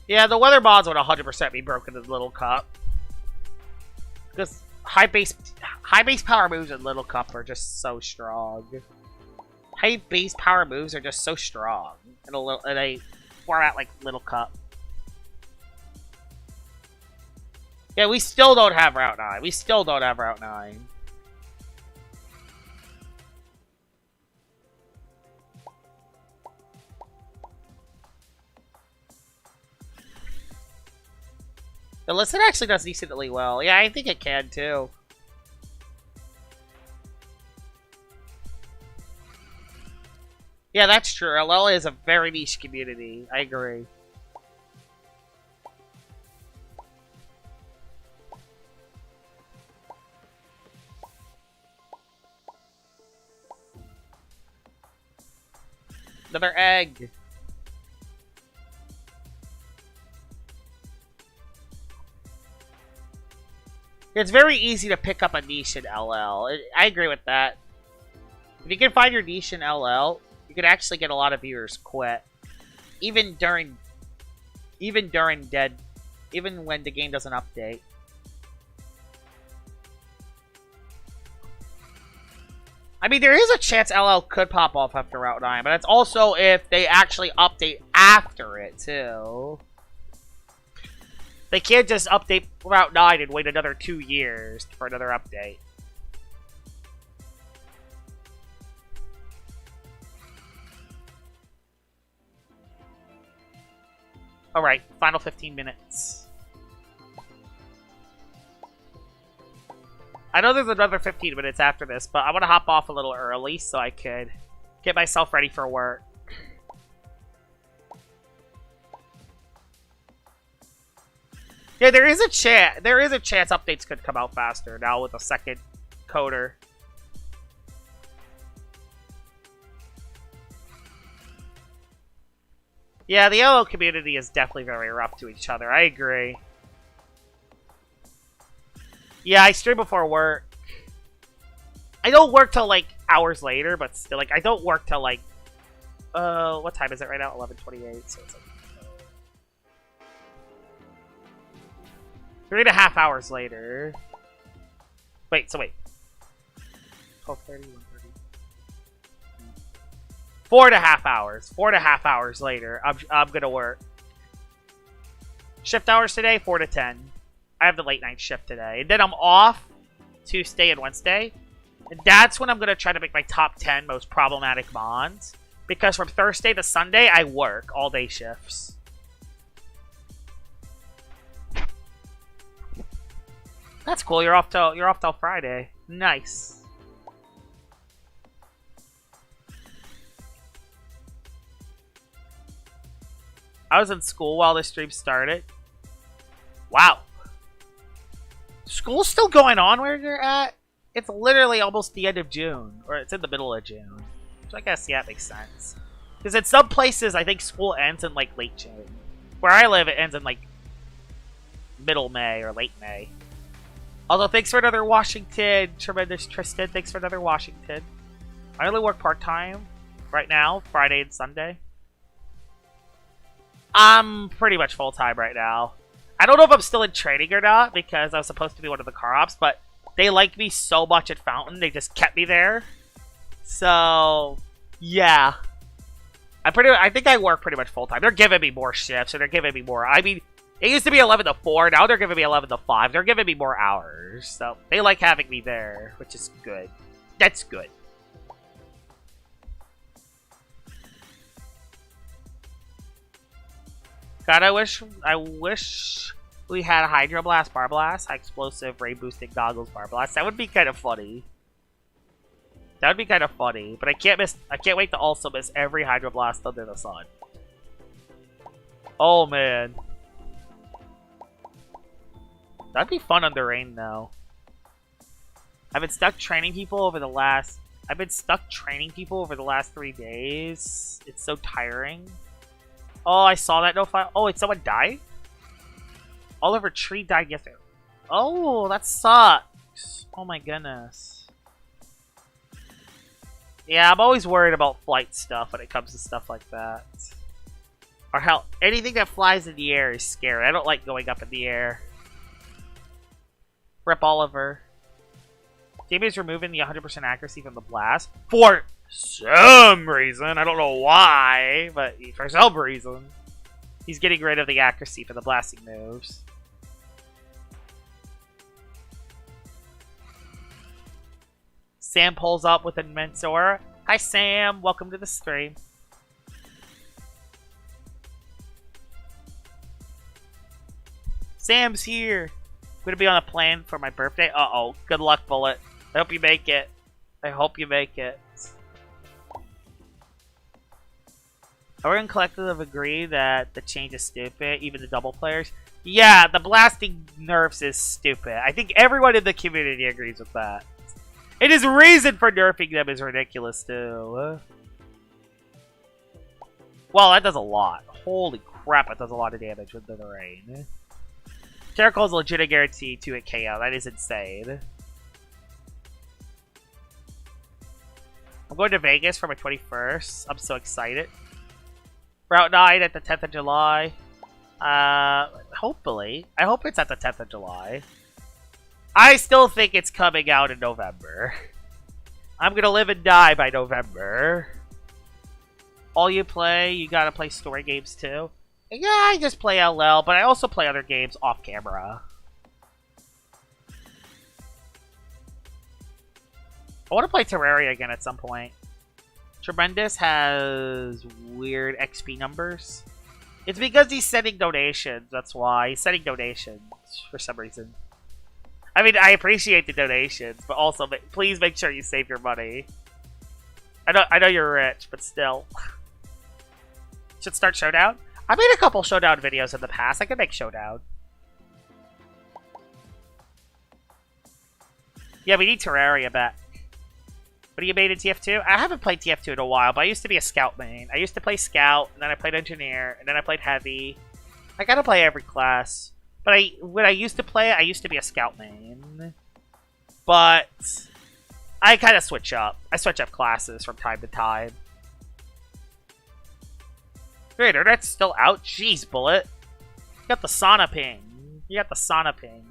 Yeah, the weather mods would 100% be broken in Little Cup. Because high base power moves in Little Cup are just so strong. High base power moves are just so strong in a format like Little Cup. Yeah, we still don't have Route 9. We still don't have Route 9. The Listen actually does decently well. Yeah, I think it can too. Yeah, that's true. LL is a very niche community. I agree. Another egg. It's very easy to pick up a niche in LL. I agree with that. If you can find your niche in LL, you can actually get a lot of viewers quit. Even during Even when the game doesn't update. I mean, there is a chance LL could pop off after Route 9, but that's also if they actually update after it, too. They can't just update Route 9 and wait another 2 years for another update. Alright, final 15 minutes. I know there's another 15 minutes after this, but I want to hop off a little early so I could get myself ready for work. Yeah, there is a chance updates could come out faster now with a second coder. Yeah, the LO community is definitely very rough to each other. I agree. Yeah, I stream before work. I don't work till, like, hours later, but still, like, I don't work till, like, what time is it right now? 11:28, so it's like 3.5 hours later. Wait. 12:30, 1:30. 4.5 hours. 4.5 hours later, I'm gonna work. Shift hours today, 4 to 10. I have the late night shift today. And then I'm off Tuesday and Wednesday. And that's when I'm going to try to make my top 10 most problematic mons. Because from Thursday to Sunday, I work all day shifts. That's cool. You're off till Friday. Nice. I was in school while the stream started. Wow. School's still going on where you're at? It's literally almost the end of June. Or it's in the middle of June. So I guess, yeah, it makes sense. Because in some places, I think school ends in, like, late June. Where I live, it ends in, like, middle May or late May. Although, thanks for another Washington. Tremendous Tristan. Thanks for another Washington. I only work part-time right now, Friday and Sunday. I'm pretty much full-time right now. I don't know if I'm still in training or not, because I was supposed to be one of the car ops, but they like me so much at Fountain, they just kept me there. So, yeah. I think I work pretty much full-time. They're giving me more shifts, and they're giving me more. I mean, it used to be 11 to 4, now they're giving me 11 to 5. They're giving me more hours, so they like having me there, which is good. That's good. God, I wish we had a Hydro Blast, Bar Blast, High Explosive, Ray Boosting Goggles, Bar Blast. That would be kind of funny. That would be kind of funny, but I can't wait to also miss every Hydro Blast under the sun. Oh man. That'd be fun under rain though. I've been stuck training people over the last 3 days. It's so tiring. Oh, I saw that no file. Oh, wait, someone died? Oliver Tree died yesterday. Oh, that sucks. Oh my goodness. Yeah, I'm always worried about flight stuff when it comes to stuff like that. Or hell, anything that flies in the air is scary. I don't like going up in the air. Rip Oliver. Game is removing the 100% accuracy from the blast. For some reason. I don't know why, but for some reason. He's getting rid of the accuracy for the blasting moves. Sam pulls up with an immense aura. Hi Sam, welcome to the stream. Sam's here. I'm gonna be on a plane for my birthday. Uh-oh. Good luck, Bullet. I hope you make it. I hope you make it. Everyone collective agree that the change is stupid, even the double players. Yeah, the blasting nerfs is stupid. I think everyone in the community agrees with that. And his reason for nerfing them is ridiculous, too. Well, that does a lot. Holy crap, it does a lot of damage with the rain. Terracol is a legit guarantee to hit KO. That is insane. I'm going to Vegas for my 21st. I'm so excited. Route 9 at the 10th of July. Hopefully. I hope it's at the 10th of July. I still think it's coming out in November. I'm gonna live and die by November. All you play, you gotta play story games too. And yeah, I just play LL, but I also play other games off camera. I want to play Terraria again at some point. Tremendous has weird XP numbers. It's because he's sending donations, that's why. He's sending donations for some reason. I mean, I appreciate the donations, but also, please make sure you save your money. I know you're rich, but still. Should start Showdown? I made a couple Showdown videos in the past. I could make Showdown. Yeah, we need Terraria back. What do you made in TF2? I haven't played TF2 in a while, but I used to be a Scout main. I used to play Scout, and then I played Engineer, and then I played Heavy. I gotta play every class. But when I used to play it, I used to be a Scout main. But I kind of switch up. I switch up classes from time to time. Your internet's still out? Jeez, Bullet. You got the Sauna ping. You got the Sauna ping.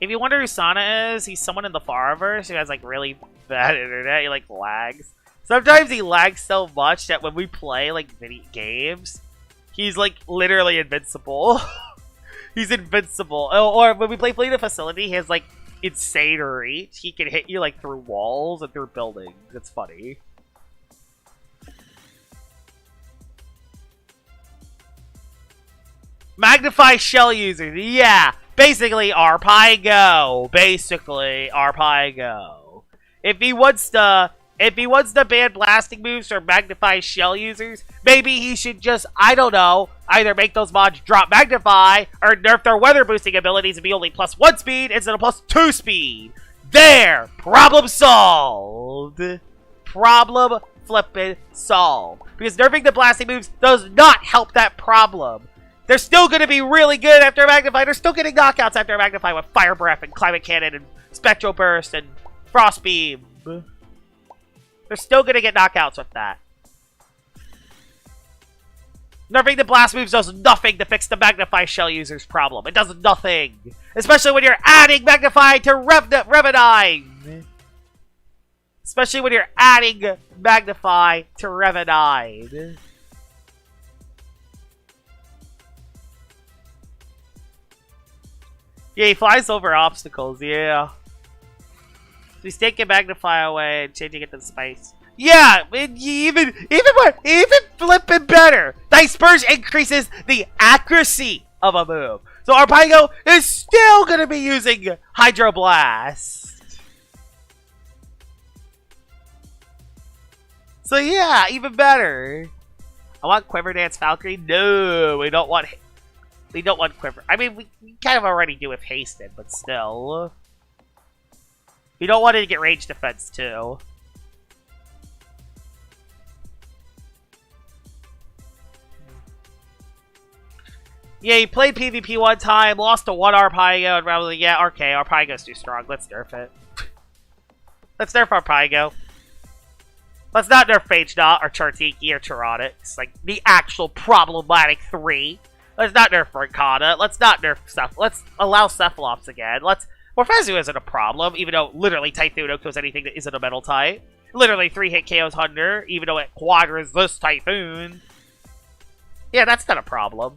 If you wonder who Sauna is, he's someone in the Faraverse who has like really bad internet. He like lags. Sometimes he lags so much that when we play like video games, he's like literally invincible. He's invincible. Or when we play Fleet of Facility, he has like insane reach. He can hit you like through walls and through buildings. It's funny. Magnify shell users. Yeah. Basically, Arpaigo. Basically, Arpaigo. If he wants to ban blasting moves or magnify shell users, maybe he should just, I don't know, either make those mods drop magnify or nerf their weather boosting abilities and be only +1 speed instead of +2 speed. There! Problem solved! Problem flippin' solved. Because nerfing the blasting moves does not help that problem. They're still going to be really good after Magnify. They're still getting knockouts after Magnify with Fire Breath and Climate Cannon and Spectral Burst and Frost Beam. They're still going to get knockouts with that. Nerfing the blast moves does nothing to fix the Magnify shell user's problem. It does nothing. Especially when you're adding Magnify to Revenine. Especially when you're adding Magnify to Revenine. Yeah, he flies over obstacles, yeah. So he's taking Magnify away and changing it to space. Yeah, even flipping better. Disperse increases the accuracy of a move. So Arpaigo is still going to be using Hydroblast. So yeah, even better. I want Quiver Dance Valkyrie. No, we don't want Quiver. I mean, we kind of already do with Hasten, but still. We don't want it to get range defense, too. Yeah, he played PvP one time, lost to one Arpaigo, and probably, yeah, okay, Arpaigo's too strong. Let's nerf it. Let's nerf Arpaigo. Let's not nerf Phage Knot, or Chartiki, or Tyronix. Like, the actual problematic 3. Let's not nerf Verkana. Let's not nerf stuff. Let's allow Cephalops again. Morphezu isn't a problem, even though literally Typhoon kills anything that isn't a metal type. Literally 3-hit KOs Hunter, even though it quadras this Typhoon. Yeah, that's not a problem.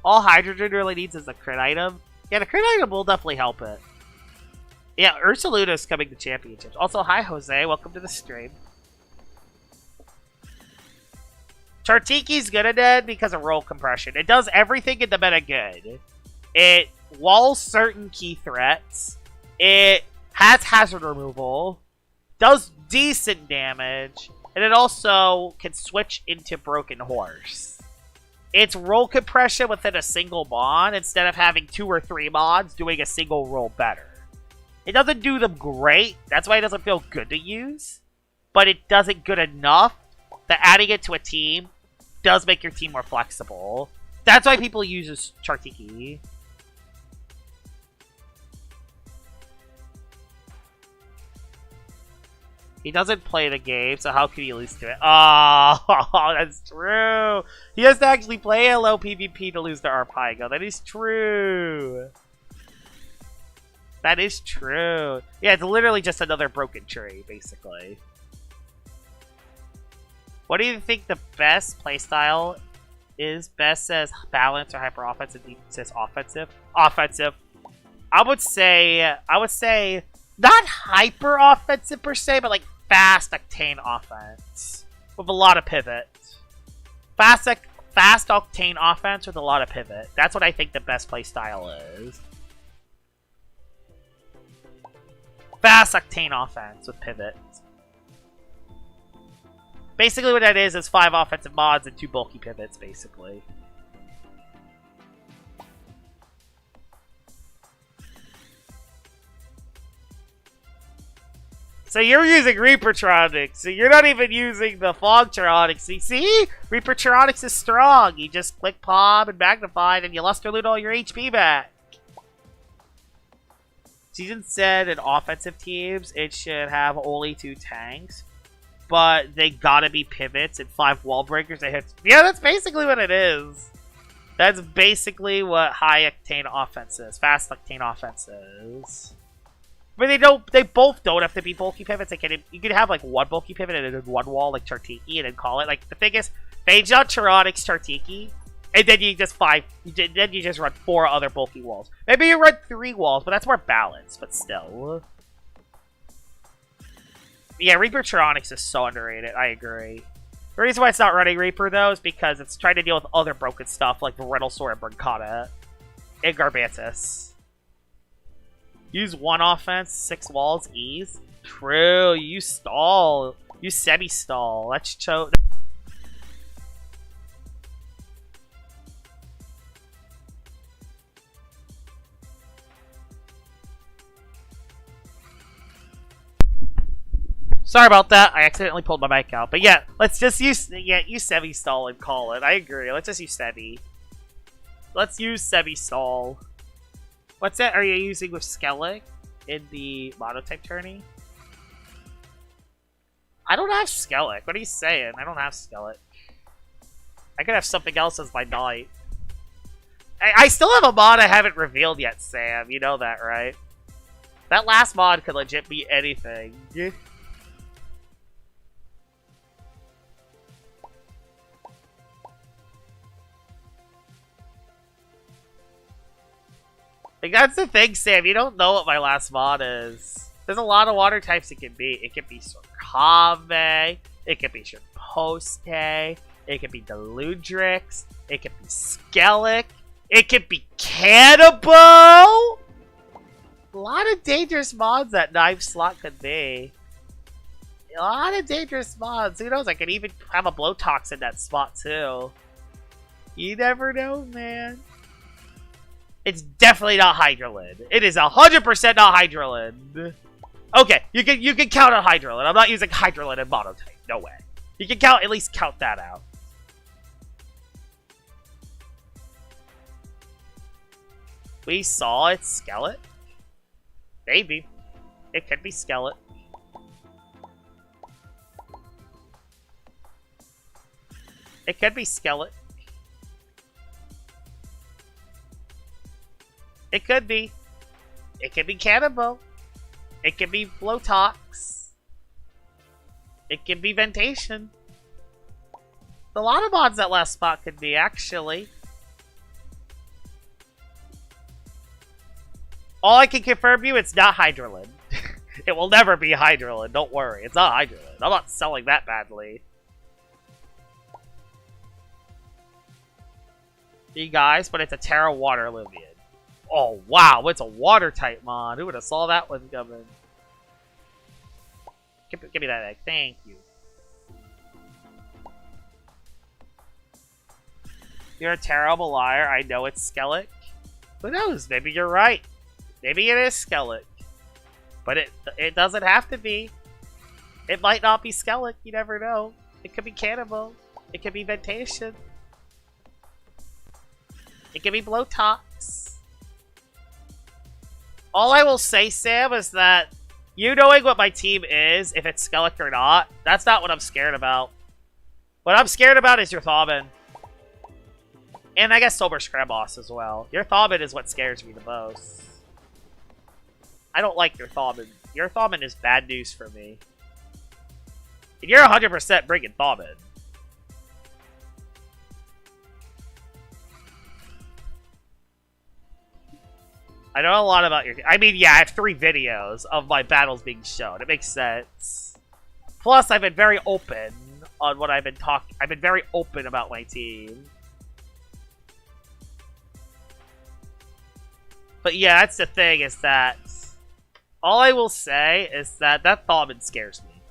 All Hydrogen really needs is a crit item. Yeah, the crit item will definitely help it. Yeah, Ursaluna's coming to championships. Also, hi Jose, welcome to the stream. Chartiki's good at it because of roll compression. It does everything in the meta good. It walls certain key threats. It has hazard removal. Does decent damage. And it also can switch into Broken Horse. It's roll compression within a single mod instead of having 2 or 3 mods doing a single roll better. It doesn't do them great. That's why it doesn't feel good to use. But it does it good enough that adding it to a team does make your team more flexible. That's why people use Chartiki. He doesn't play the game, so how can he lose to it? Oh, that's true. He has to actually play a low PvP to lose to Arpaigo. That is true. That is true. Yeah, it's literally just another broken tree, basically. What do you think the best playstyle is? Best says balance or hyper offensive. Deep says offensive. Offensive. I would say not hyper offensive per se, but like fast octane offense with a lot of pivot. Fast octane offense with a lot of pivot. That's what I think the best playstyle is. Fast octane offense with pivot. Basically what that is 5 offensive mods and 2 bulky pivots, basically. So you're using Reapertronics, so you're not even using the Fogtronics. You see? Reapertronics is strong. You just click Palm and Magnify, and you luster loot all your HP back. Season said in offensive teams, it should have only 2 tanks. But they gotta be pivots and 5 wall breakers that hit. Yeah, that's basically what it is. That's basically what high octane offense is. Fast octane offense is. But they both don't have to be bulky pivots. You can have like 1 bulky pivot and then 1 wall like Chartiki and then call it. Like the thing is, Phage on Tyrannics Chartiki, and then you just run 4 other bulky walls. Maybe you run 3 walls, but that's more balanced, but still. Yeah, Reapertronics is so underrated. I agree. The reason why it's not running Reaper, though, is because it's trying to deal with other broken stuff, like the Riddle Sword and Brincata. And Garbantus. Use 1 offense, 6 walls, ease. True, you stall. You semi-stall. Let's choke. Sorry about that. I accidentally pulled my mic out. But yeah, let's just use semi-stall and call it. I agree. Let's just use semi. Let's use semi-stall. What's that? Are you using with Skellig in the monotype tourney? I don't have Skellig. What are you saying? I don't have Skellig. I could have something else as my knight. I still have a mod I haven't revealed yet, Sam. You know that, right? That last mod could legit be anything. Like, that's the thing, Sam. You don't know what my last mod is. There's a lot of water types it can be. It can be Sorkave. It can be Shriposte. It can be Deludrix. It can be Skellig. It can be Cannibal. A lot of dangerous mods that knife slot could be. A lot of dangerous mods. Who knows? I could even have a Blowtox in that spot, too. You never know, man. It's definitely not Hydralin. It is 100% not Hydralin. Okay, you can count on Hydralin. I'm not using Hydralin in monotype. No way. You can at least count that out. We saw it Skellig. Maybe. It could be Skellig. It could be Skellig. It could be. It could be Cannibal. It could be Blowtox. It could be Ventation. A lot of mods that last spot could be, actually. All I can confirm you, it's not Hydralin. It will never be Hydralin. Don't worry. It's not Hydralin. I'm not selling that badly. You guys, but it's a Terra Water Loomian. Oh, wow. It's a water-type mod. Who would have saw that one coming? Give me that egg. Thank you. You're a terrible liar. I know it's Skellig. Who knows? Maybe you're right. Maybe it is Skellig. But it doesn't have to be. It might not be Skellig. You never know. It could be Cannibal. It could be Ventation. It could be Blowtox. All I will say, Sam, is that You knowing what my team is, if it's Skellic or not, that's not what I'm scared about. What I'm scared about is your Thaumin. And I guess Sober Scrab Boss as well. Your Thaumin is what scares me the most. I don't like your Thaumin. Your Thaumin is bad news for me. And you're 100% bringing Thaumin. I know a lot about your... I mean, yeah, I have 3 videos of my battles being shown. It makes sense. Plus, I've been very open on what I've been talking... I've been very open about my team. But yeah, that's the thing, is that... All I will say is that that Thaumin scares me.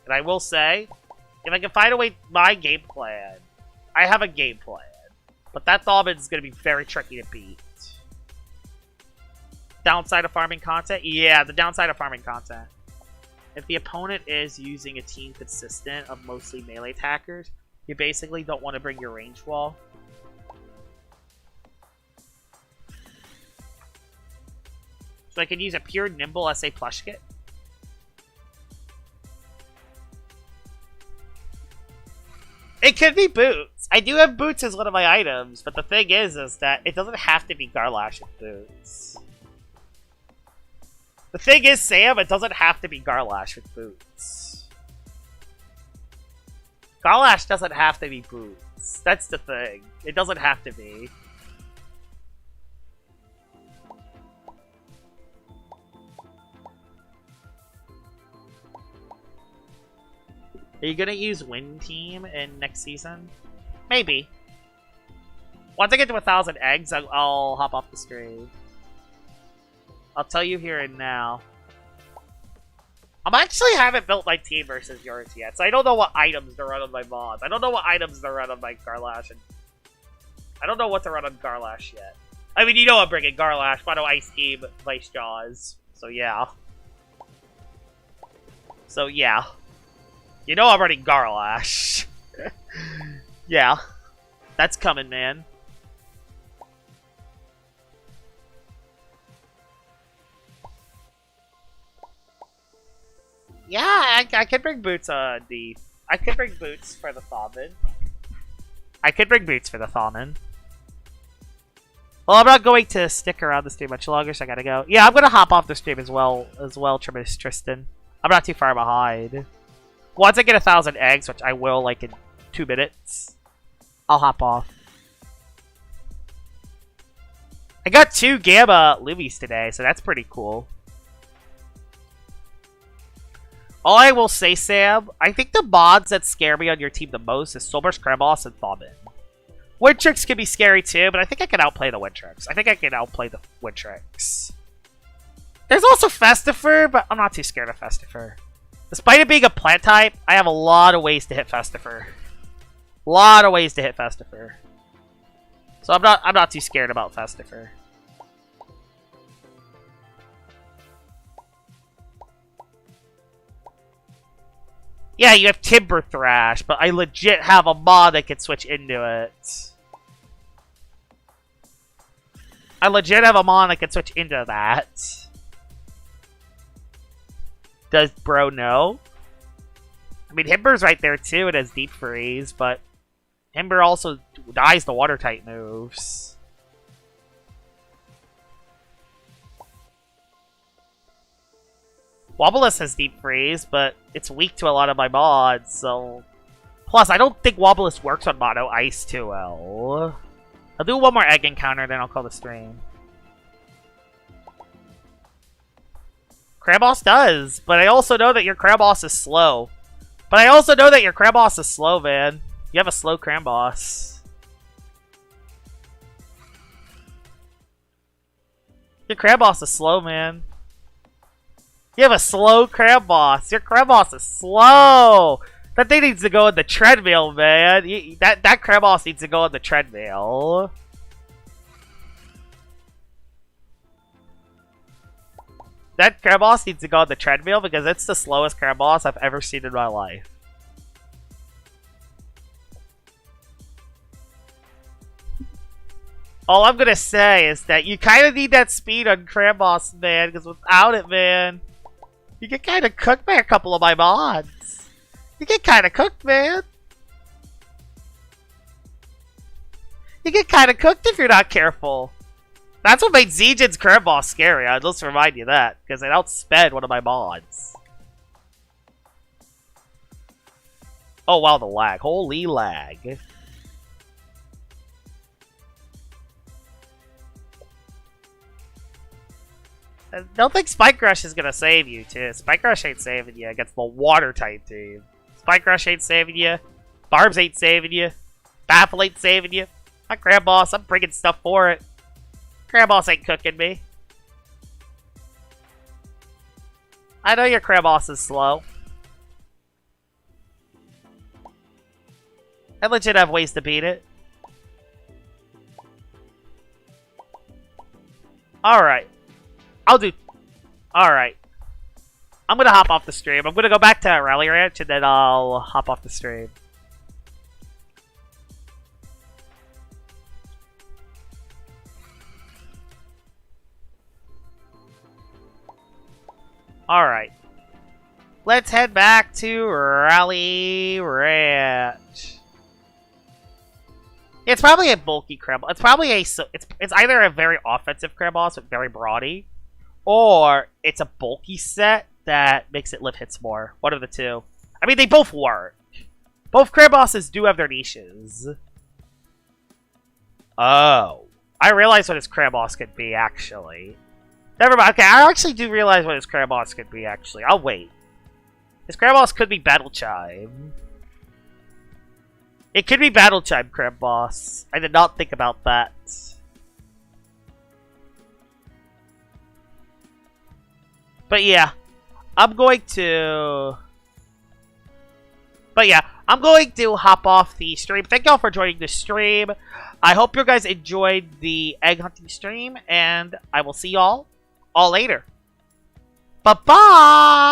And I will say, if I can find a way... My game plan... I have a game plan. But that Thaumin is going to be very tricky to beat. Downside of farming content? Yeah, the downside of farming content. If the opponent is using a team consistent of mostly melee attackers, you basically don't want to bring your range wall. So I can use a pure nimble SA plush kit. It could be boots. I do have boots as one of my items, but the thing is that it doesn't have to be Garlash with boots. The thing is, Sam, it doesn't have to be Garlash with boots. Garlash doesn't have to be boots. That's the thing. It doesn't have to be. Are you gonna use Wind Team in next season? Maybe. Once I get to 1,000 eggs, I'll hop off the stream. I'll tell you here and now. I actually haven't built my team versus yours yet, so I don't know what items to run on my mods. I don't know what items to run on my Garlash, and I don't know what to run on Garlash yet. I mean, you know I'm bringing Garlash, Mono Ice Team, Vice Jaws, so yeah. So yeah. You know I'm running Garlash. Yeah. That's coming, man. Yeah, I could bring boots on the... I could bring boots for the Thaumin. I could bring boots for the Thaumin. Well, I'm not going to stick around the stream much longer, so I gotta go. Yeah, I'm gonna hop off the stream as well, Tremendous Tristan. I'm not too far behind. Once I get 1,000 eggs, which I will, like, in 2 minutes, I'll hop off. I got 2 Gamma Lumis today, so that's pretty cool. All I will say, Sam, I think the mods that scare me on your team the most is Sober Scrab Boss and Thaumin. Wintrix can be scary too, but I think I can outplay the Wintrix. I think I can outplay the Wintrix. There's also Festifer, but I'm not too scared of Festifer. Despite it being a plant type, I have a lot of ways to hit Festifer. A lot of ways to hit Festifer. So I'm not too scared about Festifer. Yeah, you have Timber Thrash, but I legit have a mod that can switch into it. I legit have a mod that can switch into that. Does bro know? I mean, Himber's right there too. It has Deep Freeze, but Himber also dies the water type moves. Wobbulis has Deep Freeze, but it's weak to a lot of my mods, so... Plus, I don't think Wobbulis works on Mono Ice too well. I'll do one more egg encounter, then I'll call the stream. Crabboss does, but I also know that your Crabboss is slow. Man. You have a slow Crabboss. Your Crabboss is slow, man. You have a slow Crabboss. Your Crabboss is slow. That thing needs to go on the treadmill, man. That Crabboss needs to go on the treadmill. That Crabboss needs to go on the treadmill because it's the slowest Crabboss I've ever seen in my life. All I'm gonna say is that you kind of need that speed on Crabboss, man, because without it, man, You get kind of cooked by a couple of my mods. You get kind of cooked, man. You get kind of cooked if you're not careful. That's what made Zegen's current boss scary. I'll just remind you that, because it outsped one of my mods. Oh wow, the lag. Holy lag. I don't think Spike Rush is gonna save you, too. Spike Rush ain't saving you against the water type team. Spike Rush ain't saving you. Barbs ain't saving you. Baffle ain't saving you. My Crab Boss, I'm bringing stuff for it. Crab Boss ain't cooking me. I know your Crab Boss is slow. I legit have ways to beat it. Alright. Alright. I'm gonna hop off the stream. I'm gonna go back to Rally Ranch and then I'll hop off the stream. Alright. Let's head back to Rally Ranch. It's probably a bulky crab. It's probably it's either a very offensive crab boss with very broady, or it's a bulky set that makes it live hits more. One of the two. I mean, they both work. Both crab bosses do have their niches. Oh. I realize what his crab boss could be, actually. Never mind. Okay, I actually do realize what his crab boss could be, actually. I'll wait. His crab boss could be Battle Chime. It could be Battle Chime crab boss. I did not think about that. But yeah, I'm going to hop off the stream. Thank y'all for joining the stream. I hope you guys enjoyed the egg hunting stream, and I will see y'all all later. Bye-bye!